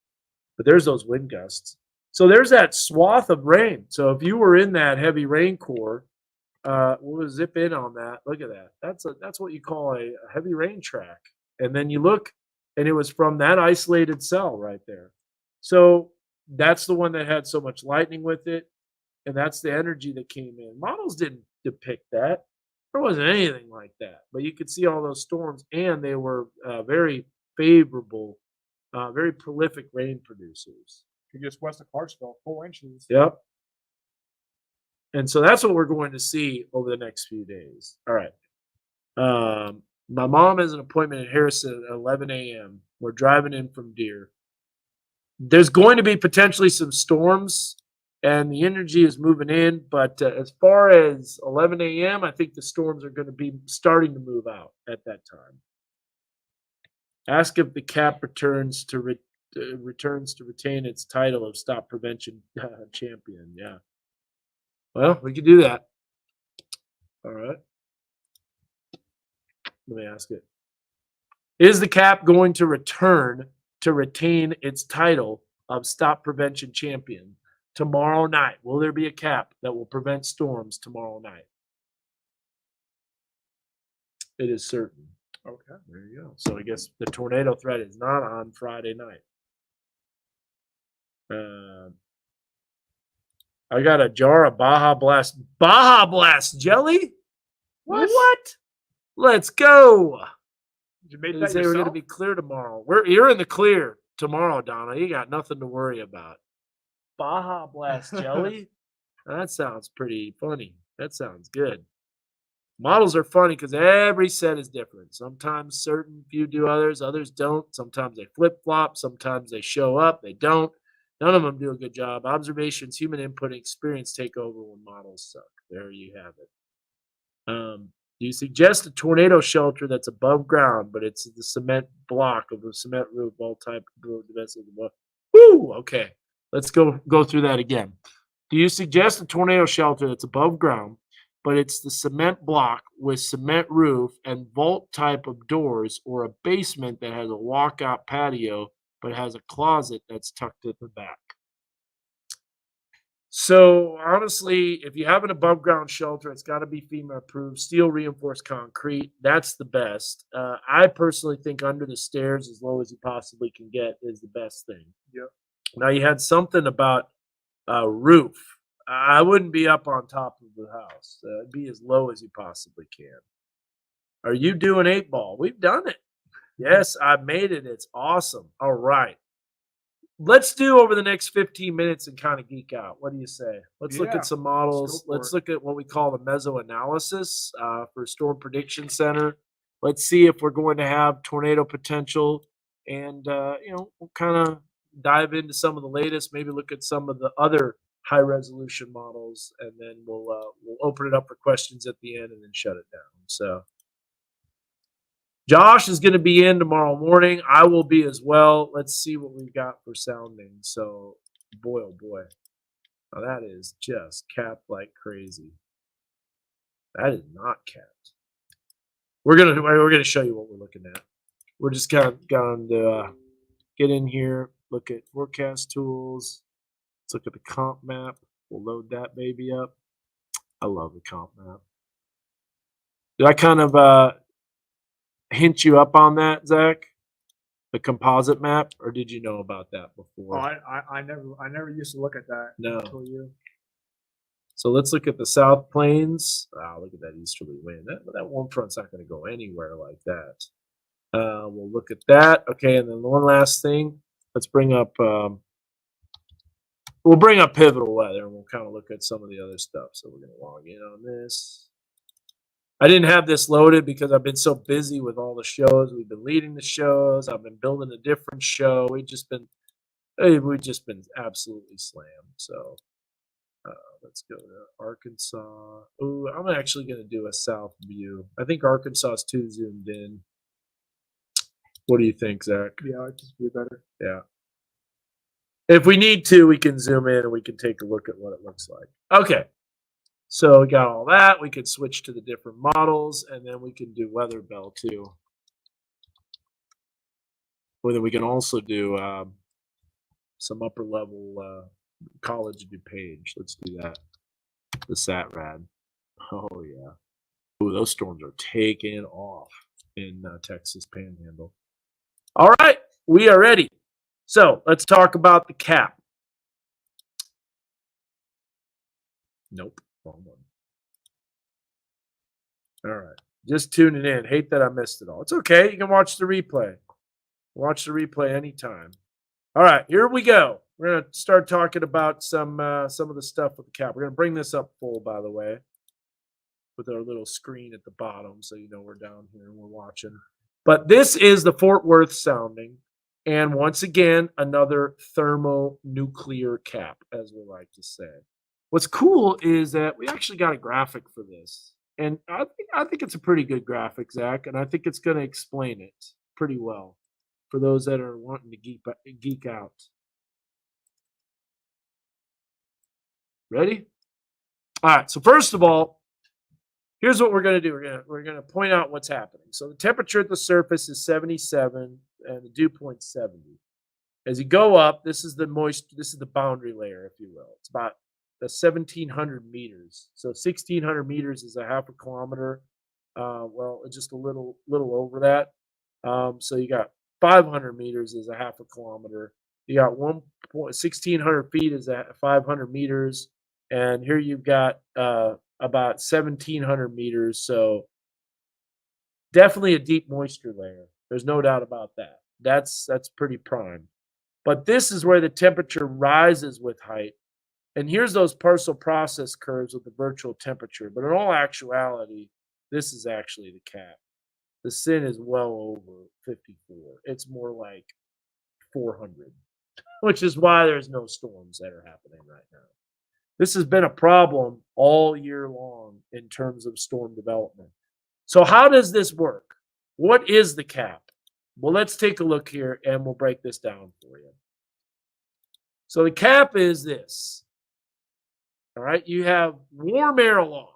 But there's those wind gusts. So there's that swath of rain. So if you were in that heavy rain core, we'll zip in on that. Look at that. That's what you call a heavy rain track. And then you look, and it was from that isolated cell right there. So that's the one that had so much lightning with it, and that's the energy that came in. Models didn't depict that. There wasn't anything like that. But you could see all those storms, and they were very favorable, very prolific rain producers. Just west of Clarksville, 4 inches. Yep. And so that's what we're going to see over the next few days. All right. My mom has an appointment at Harrison at 11 a.m. We're driving in from Deer. There's going to be potentially some storms, and the energy is moving in. But as far as 11 a.m., I think the storms are going to be starting to move out at that time. Ask if the cap returns to retain its title of Stop Prevention champion. Yeah. Well, we could do that. All right. Let me ask it. Is the cap going to return to retain its title of Stop Prevention champion tomorrow night? Will there be a cap that will prevent storms tomorrow night? It is certain. Okay, there you go. So I guess the tornado threat is not on Friday night. I got a jar of Baja Blast jelly. What? Let's go. Did you make They that say we're going to yourself? be clear tomorrow. You're in the clear tomorrow, Donna. You got nothing to worry about. Baja Blast jelly. That sounds pretty funny. That sounds good. Models are funny because every set is different. Sometimes certain few do others don't. Sometimes they flip flop. Sometimes they show up. They don't. None of them do a good job. Observations, human input, and experience take over when models suck. There you have it. Do you suggest a tornado shelter that's above ground, but it's the cement block of the cement roof, all type of domestic? Woo! Okay, let's go through that again. Do you suggest a tornado shelter that's above ground, but it's the cement block with cement roof and vault type of doors, or a basement that has a walkout patio but has a closet that's tucked in the back? So honestly, if you have an above ground shelter, it's got to be FEMA approved, steel reinforced concrete. That's the best. I personally think under the stairs, as low as you possibly can get, is the best thing. Yep. Now you had something about roof. I wouldn't be up on top of the house. Be as low as you possibly can. Are you doing 8-ball? We've done it. Yes, I made it. It's awesome. All right. Let's do over the next 15 minutes and kind of geek out. What do you say? Let's look Yeah, at some models. for Let's it. look at what we call the meso-analysis for Storm Prediction Center. Let's see if we're going to have tornado potential. And, we'll kind of dive into some of the latest, maybe look at some of the other high-resolution models, and then we'll open it up for questions at the end and then shut it down. So Josh is going to be in tomorrow morning. I will be as well. Let's see what we've got for sounding. So, boy, oh boy. Now that is just capped like crazy. That is not capped. We're gonna show you what we're looking at. We're just kind of going to get in here, look at forecast tools. Let's look at the comp map. We'll load that baby up. I love the comp map. Did I kind of hint you up on that, Zach? A composite map, or did you know about that Oh, before? I never used to look at that No. until you. So let's look at the South Plains. Wow, look at that easterly wind. That warm front's not going to go anywhere like that. We'll look at that. Okay, and then one last thing. Let's bring up. We'll bring up pivotal weather, and we'll kind of look at some of the other stuff. So we're going to log in on this. I didn't have this loaded because I've been so busy with all the shows. We've been leading the shows. I've been building a different show. We've just been absolutely slammed. So let's go to Arkansas. Ooh, I'm actually going to do a south view. I think Arkansas is too zoomed in. What do you think, Zach? Yeah, it'd just be better. Yeah. If we need to, we can zoom in and we can take a look at what it looks like. Okay. So we got all that. We could switch to the different models, and then we can do Weather Bell too. Or then we can also do some upper level College DuPage. Let's do that. The SatRad. Oh yeah. Ooh, those storms are taking off in Texas Panhandle. All right, we are ready. So let's talk about the cap. Nope, wrong one. All right, just tuning in. Hate that I missed it all. It's okay. You can watch the replay. Watch the replay anytime. All right, here we go. We're gonna start talking about some of the stuff with the cap. We're gonna bring this up full, by the way, with our little screen at the bottom, so you know we're down here and we're watching. But this is the Fort Worth sounding, and once again, another thermonuclear cap, as we like to say. What's cool is that we actually got a graphic for this, and I think it's a pretty good graphic, Zach, and I think it's going to explain it pretty well for those that are wanting to geek out. Ready? All right. So first of all, here's what we're going to do. We're going to point out what's happening. So the temperature at the surface is 77, and the dew point 70. As you go up, this is the boundary layer, if you will. It's about 1,700 meters. So 1,600 meters is a half a kilometer. Well, just a little over that. So you got 500 meters is a half a kilometer. You got 1,600 feet is at 500 meters, and here you've got about 1,700 meters. So definitely a deep moisture layer. There's no doubt about that. That's pretty prime. But this is where the temperature rises with height. And here's those parcel process curves with the virtual temperature. But in all actuality, this is actually the cap. The SIN is well over 54. It's more like 400, which is why there's no storms that are happening right now. This has been a problem all year long in terms of storm development. So how does this work? What is the cap? Well, let's take a look here and we'll break this down for you. So the cap is this. All right, you have warm air aloft.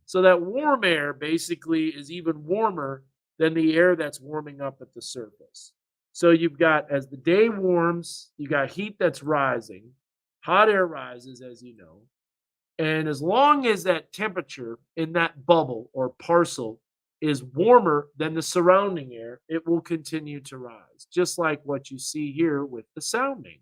So that warm air basically is even warmer than the air that's warming up at the surface. So you've got, as the day warms, you got heat that's rising. Hot air rises, as you know. And as long as that temperature in that bubble or parcel is warmer than the surrounding air, it will continue to rise, just like what you see here with the sounding.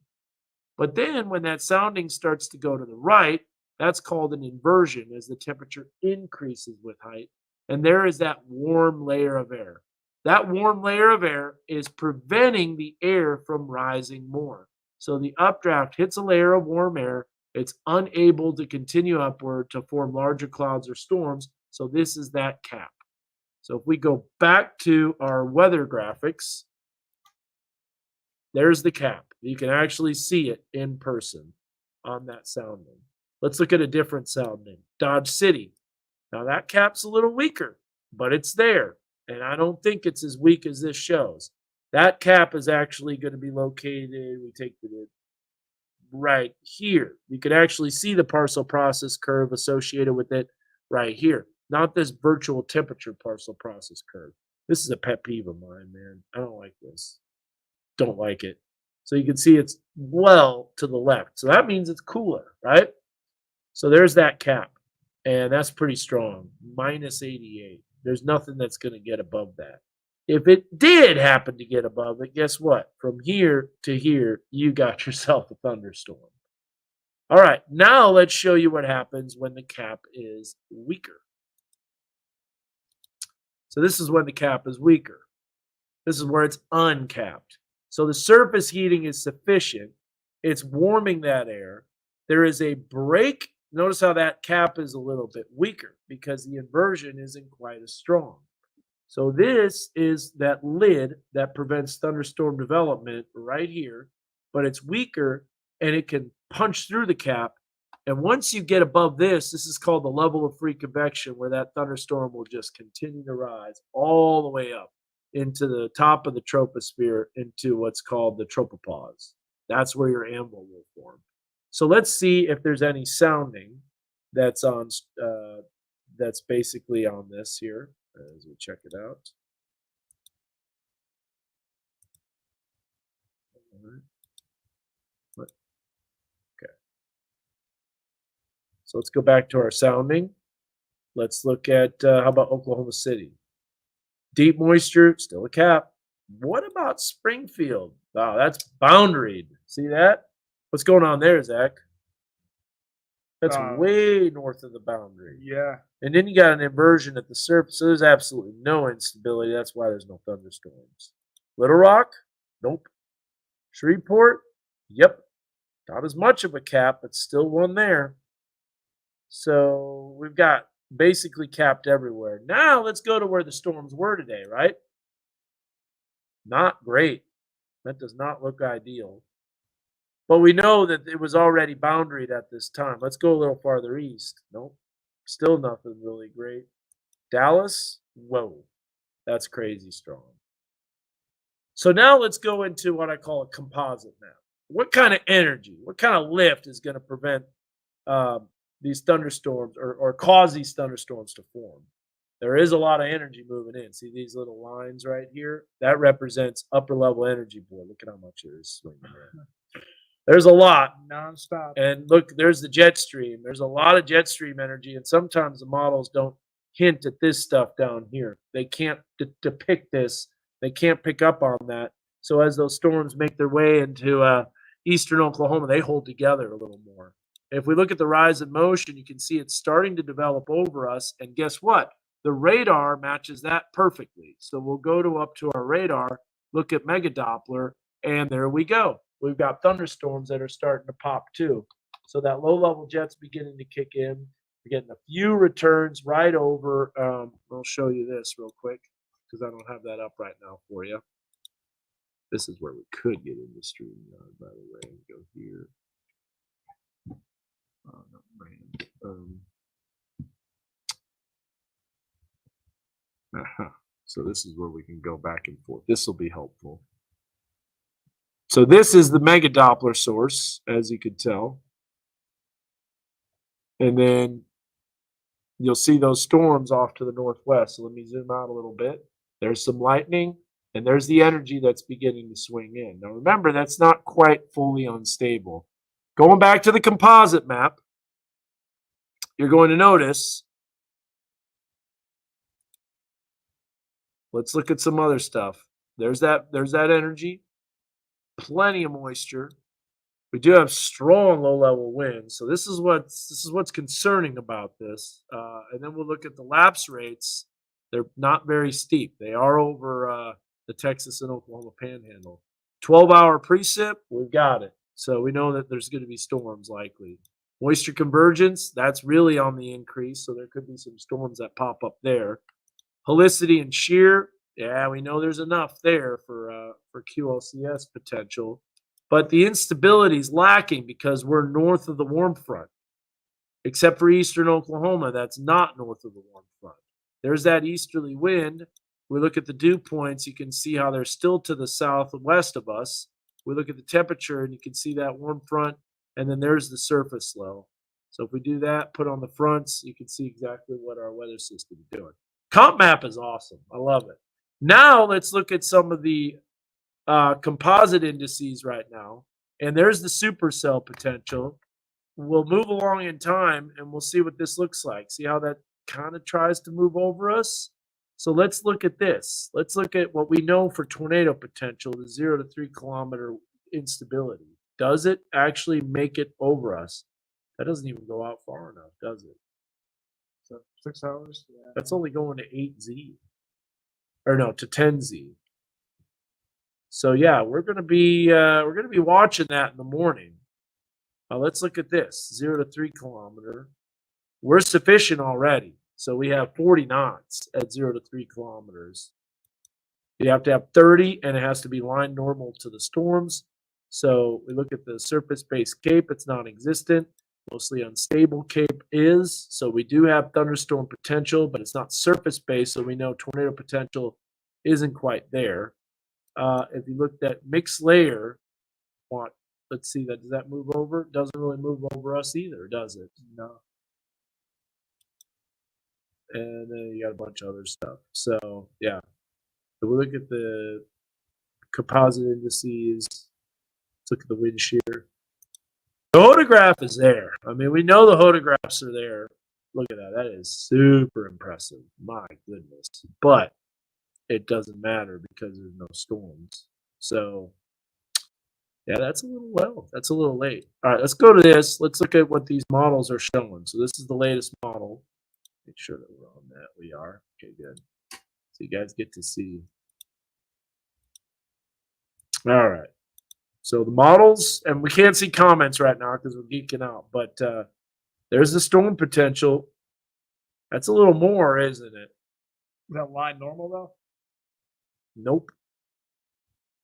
But then when that sounding starts to go to the right, that's called an inversion as the temperature increases with height. And there is that warm layer of air. That warm layer of air is preventing the air from rising more. So the updraft hits a layer of warm air. It's unable to continue upward to form larger clouds or storms. So this is that cap. So if we go back to our weather graphics, there's the cap. You can actually see it in person on that sounding. Let's look at a different sounding, Dodge City. Now that cap's a little weaker, but it's there. And I don't think it's as weak as this shows. That cap is actually going to be located, we take it right here. You can actually see the parcel process curve associated with it right here. Not this virtual temperature parcel process curve. This is a pet peeve of mine, man. I don't like this. Don't like it. So you can see it's well to the left. So that means it's cooler, right? So there's that cap. And that's pretty strong. Minus 88. There's nothing that's going to get above that. If it did happen to get above it, guess what? From here to here, you got yourself a thunderstorm. All right, now let's show you what happens when the cap is weaker. So this is when the cap is weaker. This is where it's uncapped. So the surface heating is sufficient. It's warming that air. There is a break. Notice how that cap is a little bit weaker because the inversion isn't quite as strong. So this is that lid that prevents thunderstorm development right here, but it's weaker and it can punch through the cap. And once you get above this, this is called the level of free convection, where that thunderstorm will just continue to rise all the way up into the top of the troposphere into what's called the tropopause. That's where your anvil will form. So let's see if there's any sounding that's on that's basically on this here as we check it out. All right. Okay. So let's go back to our sounding. Let's look at how about Oklahoma City? Deep moisture, still a cap. What about Springfield? Wow, that's boundaried. See that? What's going on there, Zach? That's way north of the boundary. Yeah. And then you got an inversion at the surface, so there's absolutely no instability. That's why there's no thunderstorms. Little Rock? Nope. Shreveport? Yep. Not as much of a cap, but still one there. So we've got basically capped everywhere. Now let's go to where the storms were today, right? Not great. That does not look ideal. But we know that it was already boundaried at this time. Let's go a little farther east. Nope. Still nothing really great. Dallas? Whoa. That's crazy strong. So now let's go into what I call a composite map. What kind of energy, what kind of lift is going to prevent these thunderstorms or cause these thunderstorms to form? There is a lot of energy moving in. See these little lines right here? That represents upper level energy. Boy, look at how much there is swinging around. There's a lot. Nonstop. And look, there's the jet stream. There's a lot of jet stream energy. And sometimes the models don't hint at this stuff down here. They can't depict this. They can't pick up on that. So as those storms make their way into eastern Oklahoma, they hold together a little more. If we look at the rise in motion, you can see it's starting to develop over us. And guess what? The radar matches that perfectly. So we'll go up to our radar, look at Mega Doppler, and there we go. We've got thunderstorms that are starting to pop too. So that low-level jet's beginning to kick in. We're getting a few returns right over. I'll show you this real quick because I don't have that up right now for you. This is where we could get into StreamYard, by the way. Go here. So this is where we can go back and forth. This will be helpful. So this is the Mega Doppler source, as you could tell. And then you'll see those storms off to the northwest. So let me zoom out a little bit. There's some lightning, and there's the energy that's beginning to swing in. Now remember, that's not quite fully unstable. Going back to the composite map, you're going to notice, let's look at some other stuff. There's that energy. Plenty of moisture. We do have strong low-level winds, so this is what's concerning about this. And then we'll look at the lapse rates. They're not very steep. They are over the Texas and Oklahoma Panhandle. 12-hour precip, we've got it. So we know that there's going to be storms likely. Moisture convergence, that's really on the increase, so there could be some storms that pop up there. Helicity and shear, yeah, we know there's enough there for QLCS potential, but the instability is lacking because we're north of the warm front, except for eastern Oklahoma, that's not north of the warm front. There's that easterly wind. We look at the dew points, you can see how they're still to the south and west of us. We look at the temperature, and you can see that warm front, and then there's the surface low. So if we do that, put on the fronts, you can see exactly what our weather system is doing. Comp map is awesome. I love it. Now let's look at some of the composite indices right now. And there's the supercell potential. We'll move along in time, and we'll see what this looks like. See how that kind of tries to move over us? So let's look at this. Let's look at what we know for tornado potential, the 0 to 3 kilometer instability. Does it actually make it over us? That doesn't even go out far enough, does it? So 6 hours. Yeah. That's only going to 8Z. Or no, to 10Z. So yeah, we're gonna be watching that in the morning. Let's look at this 0 to 3 kilometer. We're sufficient already. So we have 40 knots at 0 to 3 kilometers. You have to have 30, and it has to be line normal to the storms. So we look at the surface-based cape, it's non-existent. Mostly unstable cape is. So we do have thunderstorm potential, but it's not surface-based, so we know tornado potential isn't quite there. If you looked at mixed layer, let's see, does that move over? Doesn't really move over us either, does it? No. And then you got a bunch of other stuff. So yeah. So we look at the composite indices. Let's look at the wind shear. The hodograph is there. I mean, we know the hodographs are there. Look at that. That is super impressive. My goodness. But it doesn't matter because there's no storms. So yeah, that's a little low. That's a little late. All right, let's go to this. Let's look at what these models are showing. So this is the latest model. Make sure that we're on that. We are. Okay, good. So you guys get to see. All right. So the models, and we can't see comments right now because we're geeking out, but there's the storm potential. That's a little more, isn't it? Is that line normal though? Nope.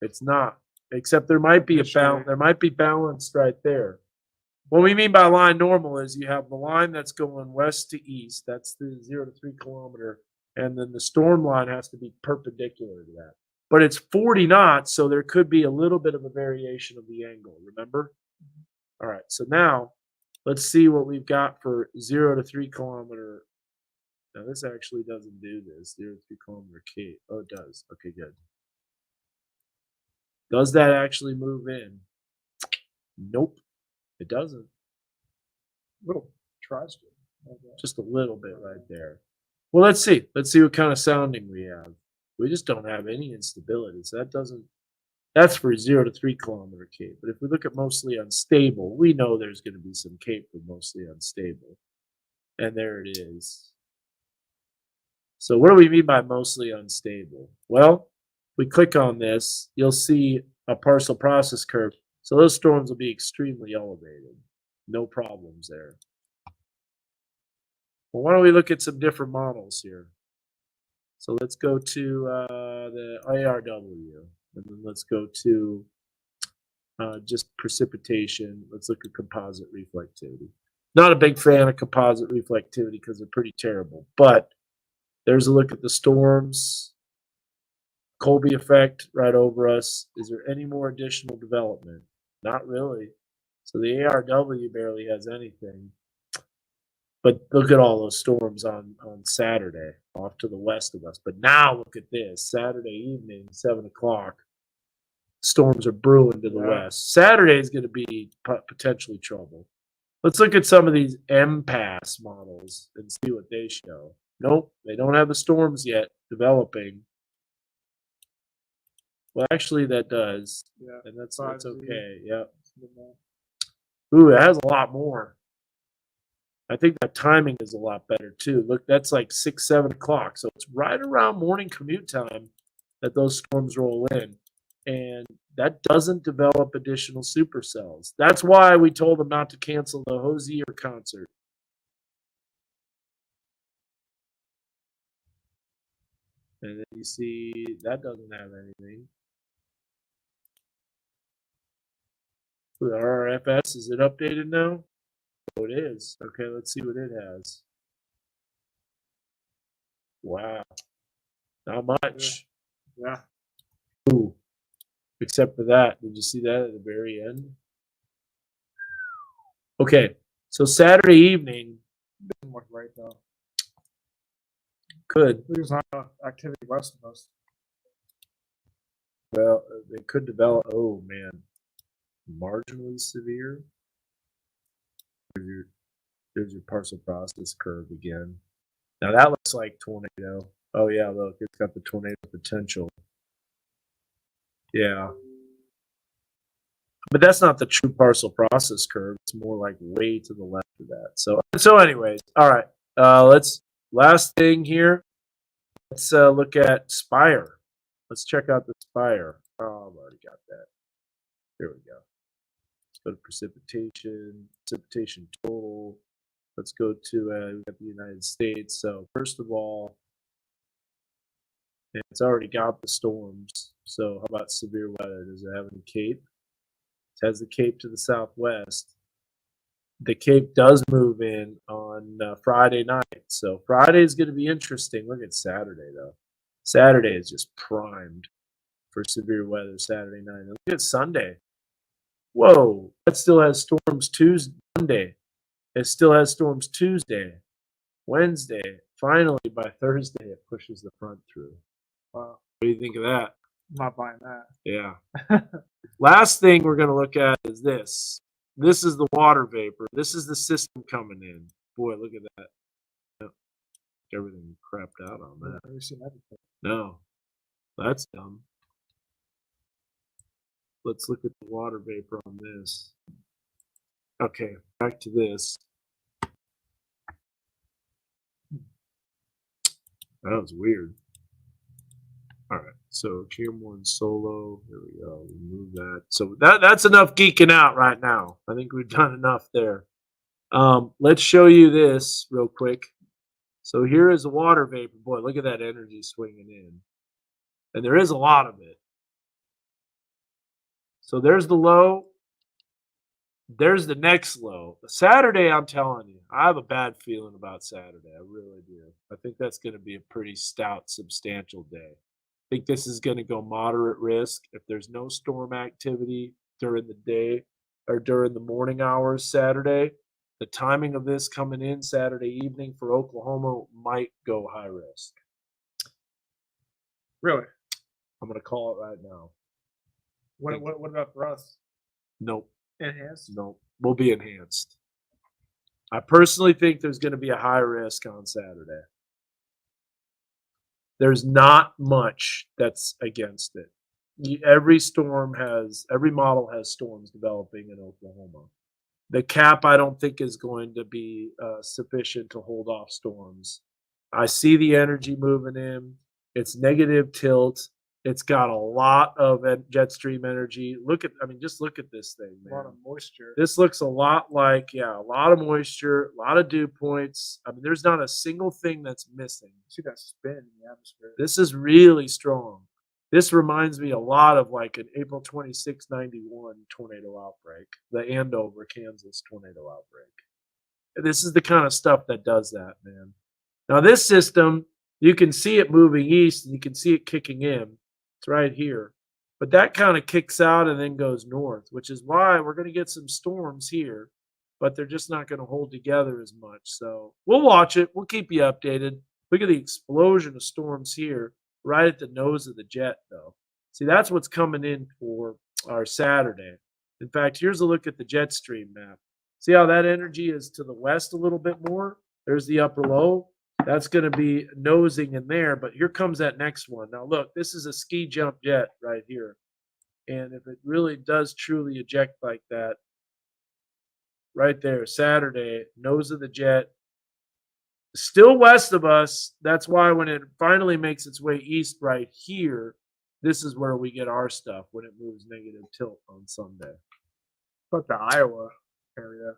It's not. Except there might be there might be balanced right there. What we mean by line normal is you have the line that's going west to east. That's the 0 to 3 kilometer. And then the storm line has to be perpendicular to that. But it's 40 knots, so there could be a little bit of a variation of the angle, remember? All right, so now let's see what we've got for 0 to 3 kilometer. Now this actually doesn't do this, 0 to 3 kilometer cape. Oh, it does. Okay, good. Does that actually move in? Nope, it doesn't. Little tries to. Just a little bit right there. Well, let's see. Let's see what kind of sounding we have. We just don't have any instability. So that's for 0 to 3 kilometer cape. But if we look at mostly unstable, we know there's going to be some cape for mostly unstable. And there it is. So what do we mean by mostly unstable? Well, if we click on this, you'll see a partial process curve. So those storms will be extremely elevated. No problems there. Well, why don't we look at some different models here? So let's go to the ARW, and then let's go to just precipitation. Let's look at composite reflectivity. Not a big fan of composite reflectivity because they're pretty terrible, but there's a look at the storms. Colby effect right over us. Is there any more additional development? Not really. So the ARW barely has anything. But look at all those storms on Saturday off to the west of us. But now look at this. Saturday evening, 7 o'clock. Storms are brewing to the west. Saturday is going to be potentially trouble. Let's look at some of these MPAS models and see what they show. Nope, they don't have the storms yet developing. Well, actually, that does. Yeah. And that's okay. Yep. Yeah. Ooh, it has a lot more. I think that timing is a lot better too. Look, that's like 6, 7 o'clock. So it's right around morning commute time that those storms roll in. And that doesn't develop additional supercells. That's why we told them not to cancel the Hosier concert. And then you see that doesn't have anything. The RFS, is it updated now? Oh, it is. Okay, let's see what it has. Wow. Not much. Yeah. Ooh. Except for that. Did you see that at the very end? Okay. So Saturday evening. Doesn't look right though. Could. There's not activity west of us. Well, it could develop. Oh, man. Marginally severe. There's your partial process curve again. Now that looks like tornado. Oh yeah, look, it's got the tornado potential. Yeah. But that's not the true parcel process curve. It's more like way to the left of that. So anyways, all right. Let's last thing here. Let's look at Spire. Let's check out the Spire. Oh, I've already got that. Here we go. Let's go to precipitation total. Let's go to we got the United States. So first of all, it's already got the storms. So how about severe weather? Does it have any cape? It has the cape to the southwest. The cape does move in on Friday night. So Friday is going to be interesting. Look at Saturday, though. Saturday is just primed for severe weather Saturday night. And look at Sunday. Whoa, that still has storms Tuesday, Monday. It still has storms Tuesday, Wednesday. Finally, by Thursday, it pushes the front through. Wow. What do you think of that? I'm not buying that. Yeah. Last thing we're going to look at is this. This is the water vapor. This is the system coming in. Boy, look at that. Yep. Everything crapped out on that. I've never seen that before. No, that's dumb. Let's look at the water vapor on this. Okay, back to this. That was weird. All right, so Cameron Solo. There we go. Remove that. So that's enough geeking out right now. I think we've done enough there. Let's show you this real quick. So here is the water vapor. Boy, look at that energy swinging in. And there is a lot of it. So there's the low. There's the next low. Saturday, I'm telling you, I have a bad feeling about Saturday. I really do. I think that's going to be a pretty stout, substantial day. I think this is going to go moderate risk. If there's no storm activity during the day or during the morning hours Saturday, the timing of this coming in Saturday evening for Oklahoma might go high risk. Really? I'm going to call it right now. What about for us? Nope. Enhanced? Nope. We'll be enhanced. I personally think there's going to be a high risk on Saturday. There's not much that's against it. Every model has storms developing in Oklahoma. The cap, I don't think, is going to be sufficient to hold off storms. I see the energy moving in. It's negative tilt. It's got a lot of jet stream energy. Just look at this thing, man. A lot of moisture. This looks a lot like, a lot of moisture, a lot of dew points. I mean, there's not a single thing that's missing. See that spin in the atmosphere. This is really strong. This reminds me a lot of like an April 26, 91 tornado outbreak, the Andover, Kansas tornado outbreak. This is the kind of stuff that does that, man. Now, this system, you can see it moving east and you can see it kicking in. It's right here. But that kind of kicks out and then goes north, which is why we're going to get some storms here, but they're just not going to hold together as much. So we'll watch it. We'll keep you updated. Look at the explosion of storms here right at the nose of the jet, though. See, that's what's coming in for our Saturday. In fact, here's a look at the jet stream map. See how that energy is to the west a little bit more? There's the upper low. That's going to be nosing in there, but here comes that next one. Now, look, this is a ski jump jet right here. And if it really does truly eject like that, right there, Saturday, nose of the jet, still west of us. That's why when it finally makes its way east right here, this is where we get our stuff when it moves negative tilt on Sunday. But the Iowa area.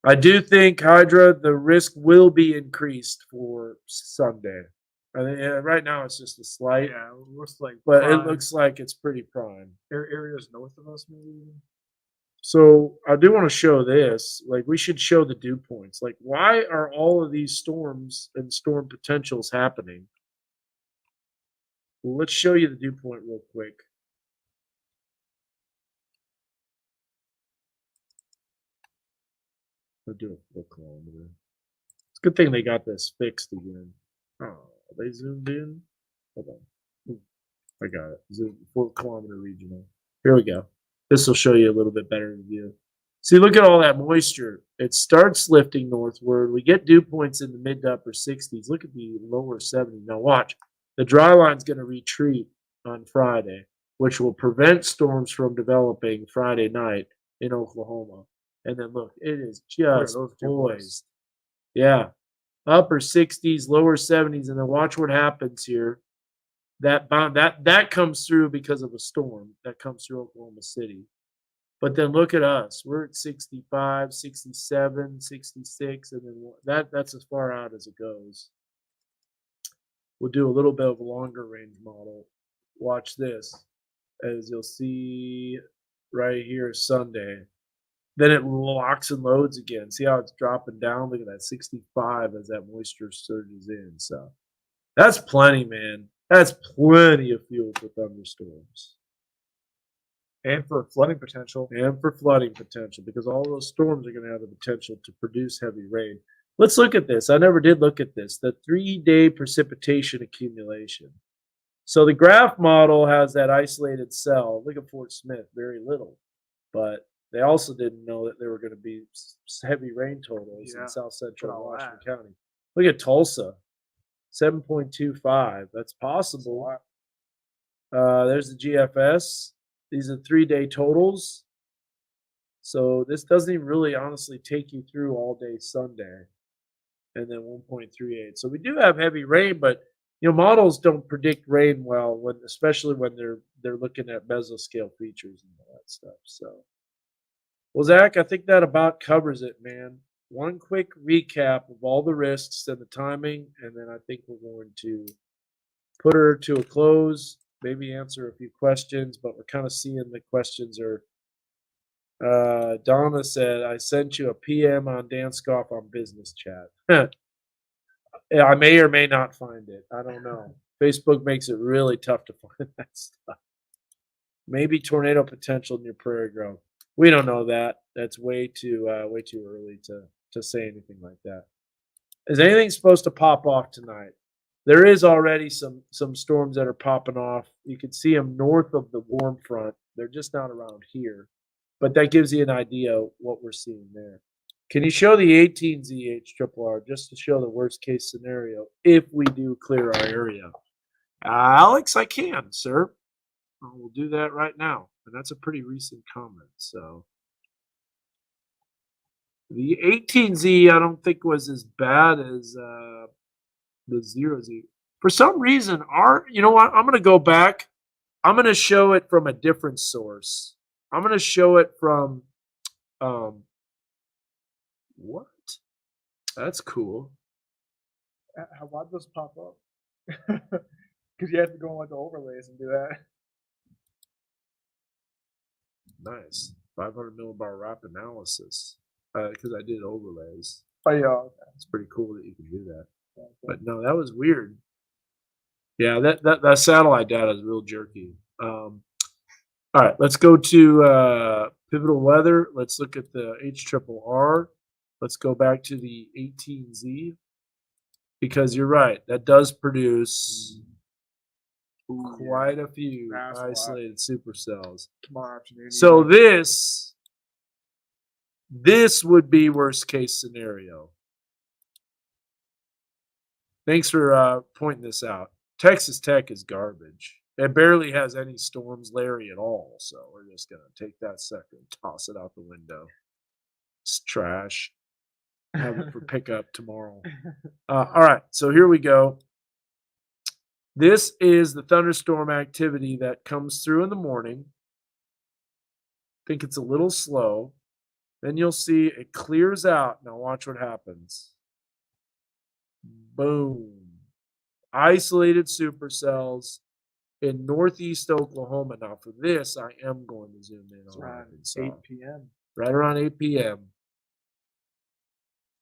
I do think, Hydra, the risk will be increased for Sunday. I think right now it's just a slight. Yeah, it looks like. But prime. it looks like it's pretty prime. Areas north of us, maybe. So I do want to show this. Like, we should show the dew points. Like, why are all of these storms and storm potentials happening? Well, let's show you the dew point real quick. We'll do a full kilometer. It's a good thing they got this fixed again. Oh, they zoomed in? Hold on. I got it. Zoom 4 kilometer regional. Here we go. This will show you a little bit better view. See, look at all that moisture. It starts lifting northward. We get dew points in the mid to upper 60s. Look at the lower 70s. Now watch. The dry line's going to retreat on Friday, which will prevent storms from developing Friday night in Oklahoma. And then look, it is just those two boys. poised. Yeah. Upper 60s, lower 70s, and then watch what happens here. That comes through because of a storm that comes through Oklahoma City. But then look at us. We're at 65, 67, 66, and then that's as far out as it goes. We'll do a little bit of a longer range model. Watch this. As you'll see right here Sunday. Then it locks and loads again. See how it's dropping down? Look at that 65 as that moisture surges in. So that's plenty, man. That's plenty of fuel for thunderstorms. And for flooding potential. And for flooding potential, because all those storms are going to have the potential to produce heavy rain. Let's look at this. I never did look at this. The 3-day precipitation accumulation. So the graph model has that isolated cell. Look at Fort Smith, very little. But they also didn't know that there were going to be heavy rain totals in south central Washington County. Look at Tulsa, 7.25. That's possible. There's the GFS. These are 3-day totals. So this doesn't even really honestly take you through all day Sunday. And then 1.38. So we do have heavy rain, but models don't predict rain well especially when they're looking at mesoscale features and all that stuff. So well, Zach, I think that about covers it, man. One quick recap of all the risks and the timing, and then I think we're going to put her to a close, maybe answer a few questions, but we're kind of seeing the questions are. Donna said, I sent you a PM on Danscoff on business chat. Yeah, I may or may not find it. I don't know. Facebook makes it really tough to find that stuff. Maybe tornado potential near Prairie Grove. We don't know that. That's way too early to say anything like that. Is anything supposed to pop off tonight? There is already some storms that are popping off. You can see them north of the warm front. They're just not around here. But that gives you an idea of what we're seeing there. Can you show the 18Z HRRR just to show the worst case scenario if we do clear our area? Alex, I can, sir. We'll do that right now. And that's a pretty recent comment. So the 18Z I don't think was as bad as the 0Z. For some reason, you know what? I'm going to go back. I'm going to show it from a different source. I'm going to show it from what? That's cool. Why'd those pop up? Because you have to go on the overlays and do that. Nice. 500 millibar wrap analysis. Because I did overlays. Oh, yeah. Okay. It's pretty cool that you can do that. Okay. But no, that was weird. Yeah, that satellite data is real jerky. All right, let's go to pivotal weather. Let's look at the HRRR. Let's go back to the 18Z. Because you're right, that does produce quite a few isolated supercells. Tomorrow afternoon. So this would be worst case scenario. Thanks for pointing this out. Texas Tech is garbage. It barely has any storms Larry at all. So we're just going to take that sucker and toss it out the window. It's trash. Have it for pickup tomorrow. All right, so here we go. This is the thunderstorm activity that comes through in the morning. I think it's a little slow. Then you'll see it clears out. Now watch what happens. Boom. Isolated supercells in northeast Oklahoma. Now for this, I am going to zoom in on around 8 p.m. Right around 8 p.m.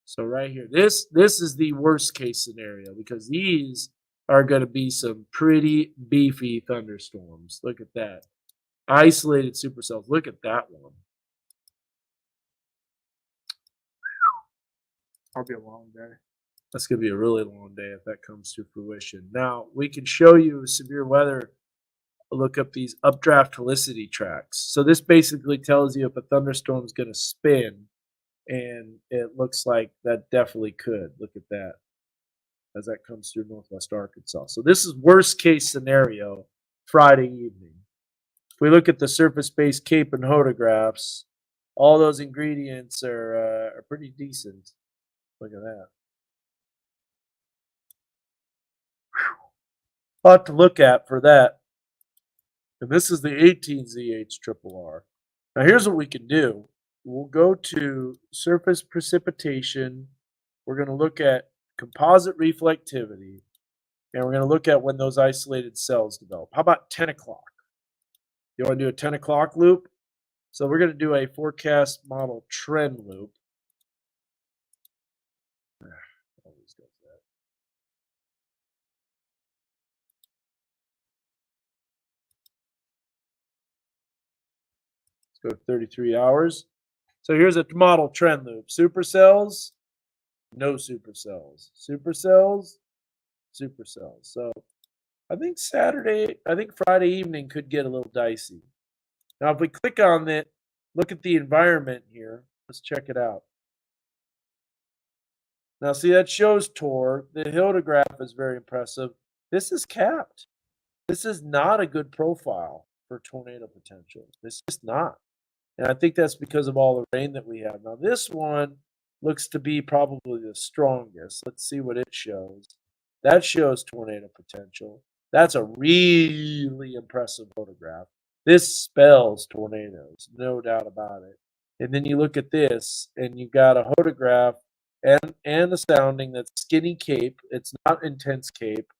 So right here, this is the worst case scenario because these are going to be some pretty beefy thunderstorms. Look at that. Isolated supercells. Look at that one. That'll be a long day. That's going to be a really long day if that comes to fruition. Now, we can show you severe weather. Look up these updraft helicity tracks. So this basically tells you if a thunderstorm is going to spin, and it looks like that definitely could. Look at that. as that comes through northwest Arkansas. So this is worst case scenario Friday evening. If we look at the surface-based CAPE and photographs, all those ingredients are pretty decent. Look at that. A lot to look at for that. And this is the 18ZH triple R. Now here's what we can do. We'll go to surface precipitation. We're going to look at composite reflectivity. And we're going to look at when those isolated cells develop. How about 10 o'clock? You want to do a 10 o'clock loop? So we're going to do a forecast model trend loop. Always does that. Let's go to 33 hours. So here's a model trend loop. Supercells, no supercells. Supercells, supercells. So I think Friday evening could get a little dicey. Now, if we click on it, look at the environment here. Let's check it out. Now, see, that shows Tor. The hildograph is very impressive. This is capped. This is not a good profile for tornado potential. It's just not. And I think that's because of all the rain that we have. Now, this one looks to be probably the strongest. Let's see what it shows. That shows tornado potential. That's a really impressive photograph. This spells tornadoes, no doubt about it. And then you look at this, and you've got a photograph and a sounding that's skinny CAPE. It's not intense CAPE,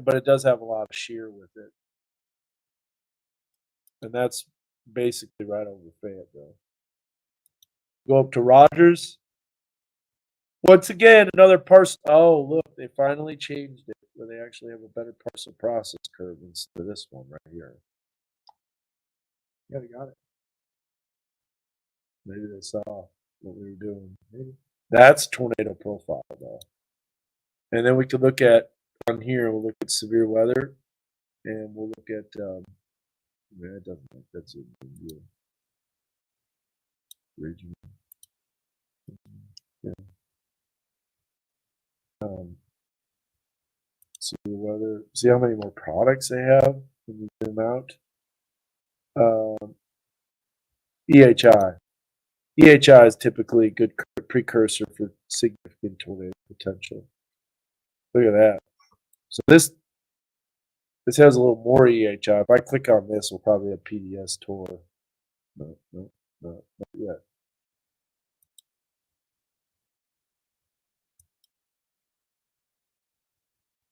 but it does have a lot of shear with it. And that's basically right over Fayetteville. Go up to Rogers. Once again, another parcel. Oh, look, they finally changed it where they actually have a better parcel process curve instead of this one right here. Yeah, they got it. Maybe they saw what we were doing. Maybe. That's tornado profile, though. And then we could look at, on here, we'll look at severe weather, and we'll look at, man, it doesn't make that's a big deal. Region. Yeah. Severe weather. See how many more products they have when you zoom out. EHI. EHI is typically a good precursor for significant tornado potential. Look at that. So this has a little more EHI. If I click on this, we'll probably have PDS Tor. No, not yet.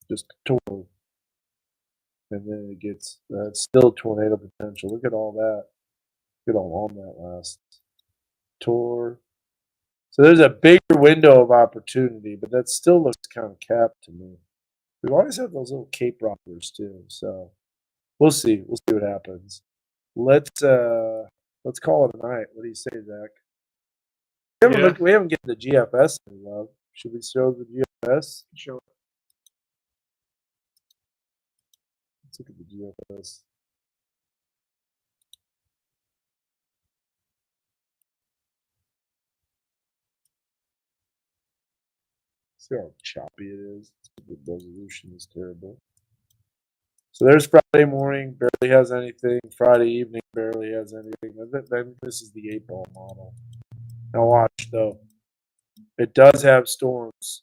Just Tor. And then it gets, still tornado potential. Look at all that. Look at how long that lasts. Tor. So there's a bigger window of opportunity, but that still looks kind of capped to me. We've always had those little cape rockers too, so we'll see. We'll see what happens. Let's call it a night. What do you say, Zach? We haven't given the GFS any love. Should we show the GFS? Show it. Let's look at the GFS. See how choppy it is. The resolution is terrible. So there's Friday morning, barely has anything. Friday evening, barely has anything. Then this is the 8-ball model. Now watch though. It does have storms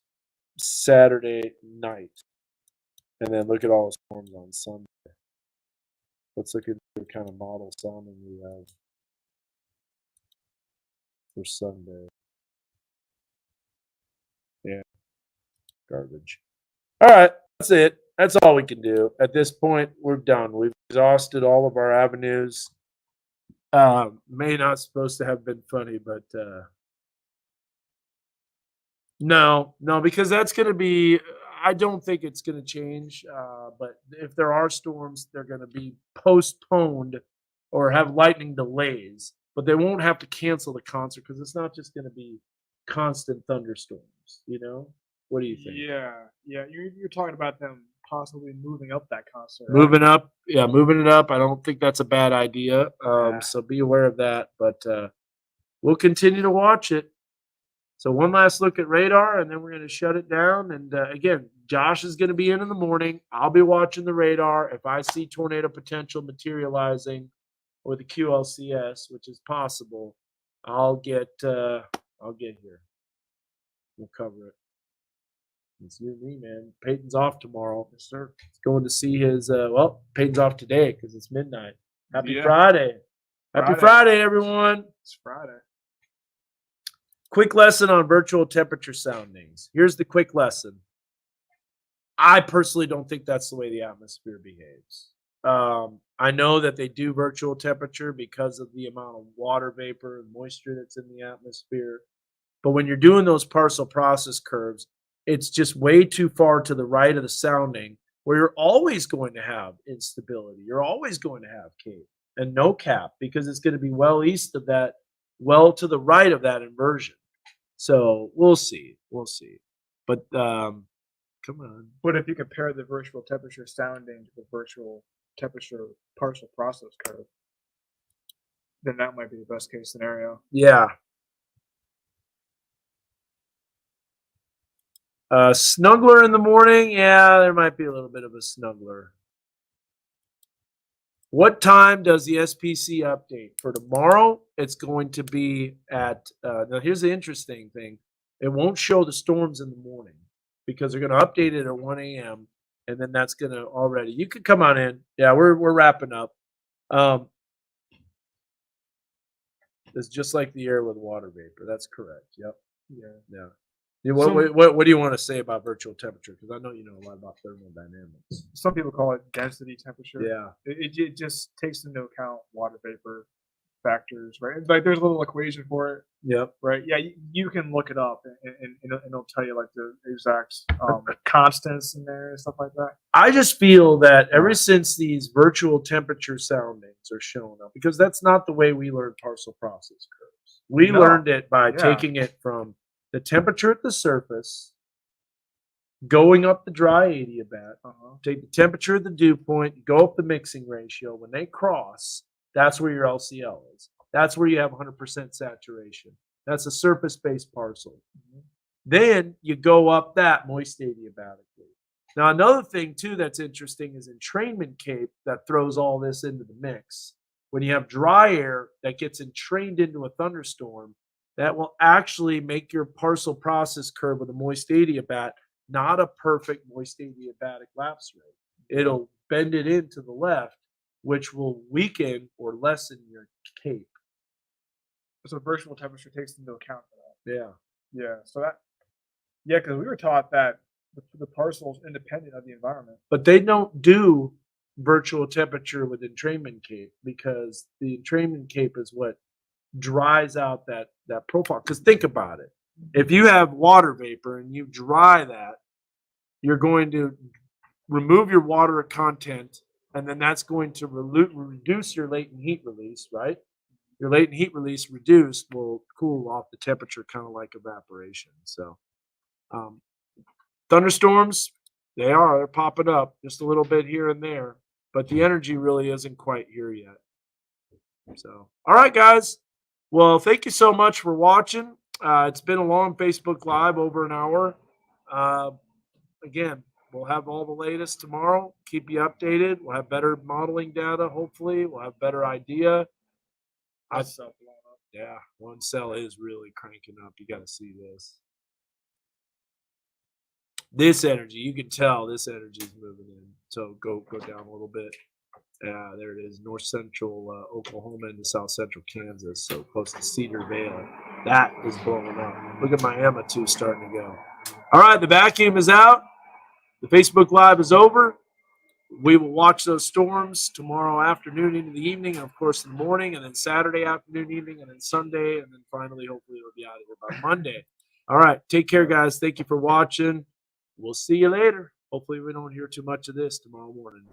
Saturday night. And then look at all the storms on Sunday. Let's look at the kind of model sounding we have for Sunday. Yeah. Garbage. All right, that's it. That's all we can do. At this point, we're done. We've exhausted all of our avenues. May not supposed to have been funny, but no, because that's going to be, I don't think it's going to change. But if there are storms, they're going to be postponed or have lightning delays, but they won't have to cancel the concert because it's not just going to be constant thunderstorms, you know? What do you think? Yeah. You're talking about them possibly moving up that concert. Moving up, moving it up. I don't think that's a bad idea. So be aware of that. But we'll continue to watch it. So one last look at radar, and then we're going to shut it down. And again, Josh is going to be in the morning. I'll be watching the radar. If I see tornado potential materializing or the QLCS, which is possible, I'll get here. We'll cover it. It's you and me, man. Peyton's off tomorrow. Yes, sir. He's going to see his. Peyton's off today because it's midnight. Happy Yeah. Friday. Happy Friday, everyone. It's Friday. Quick lesson on virtual temperature soundings. Here's the quick lesson. I personally don't think that's the way the atmosphere behaves. I know that they do virtual temperature because of the amount of water vapor and moisture that's in the atmosphere. But when you're doing those parcel process curves, it's just way too far to the right of the sounding where you're always going to have instability. You're always going to have cape and no cap because it's going to be well east of that, well to the right of that inversion. So we'll see. We'll see. But come on. But if you compare the virtual temperature sounding to the virtual temperature partial process curve, then that might be the best case scenario. Yeah. Snuggler in the morning. Yeah, there might be a little bit of a snuggler. What time does the SPC update? For tomorrow, it's going to be at, now here's the interesting thing. It won't show the storms in the morning because they're going to update it at 1 a.m. And then that's going to already, you could come on in. Yeah, we're wrapping up. It's just like the air with water vapor. That's correct. Yep. Yeah. What do you want to say about virtual temperature? Because I know you know a lot about thermodynamics. Some people call it density temperature. Yeah. It just takes into account water vapor factors, right? Like there's a little equation for it. Yep. Right. Yeah. You can look it up and it'll tell you like the exact constants in there and stuff like that. I just feel that ever since these virtual temperature soundings are showing up, because that's not the way we learned parcel process curves. We learned it by taking it from the temperature at the surface, going up the dry adiabat, take the temperature of the dew point, go up the mixing ratio. When they cross, that's where your LCL is. That's where you have 100% saturation. That's a surface-based parcel. Then you go up that moist adiabatically. Now, another thing, too, that's interesting is entrainment cape that throws all this into the mix. When you have dry air that gets entrained into a thunderstorm, that will actually make your parcel process curve with a moist adiabat not a perfect moist adiabatic lapse rate. It'll bend it into the left, which will weaken or lessen your cape. So virtual temperature takes into account for that. Yeah. Yeah. So that, because we were taught that the parcel is independent of the environment. But they don't do virtual temperature with entrainment cape because the entrainment cape is what dries out that profile. Because think about it. If you have water vapor and you dry that, you're going to remove your water content, and then that's going to reduce your latent heat release, right? Your latent heat release reduced will cool off the temperature, kind of like evaporation. So thunderstorms, they're popping up just a little bit here and there, but the energy really isn't quite here yet. So, all right, guys. Well, thank you so much for watching. It's been a long Facebook Live, over an hour. Again, we'll have all the latest tomorrow. Keep you updated. We'll have better modeling data, hopefully. We'll have better idea. Yeah, one cell is really cranking up. You got to see this. This energy, you can tell this energy is moving in. So go down a little bit. Yeah, there it is, north central Oklahoma into south central Kansas, so close to Cedar Vale. That is blowing up. Look at Miami, too, starting to go. All right, the vacuum is out. The Facebook Live is over. We will watch those storms tomorrow afternoon into the evening, and of course in the morning, and then Saturday afternoon, evening, and then Sunday, and then finally, hopefully, we'll be out of here by Monday. All right, take care, guys. Thank you for watching. We'll see you later. Hopefully, we don't hear too much of this tomorrow morning.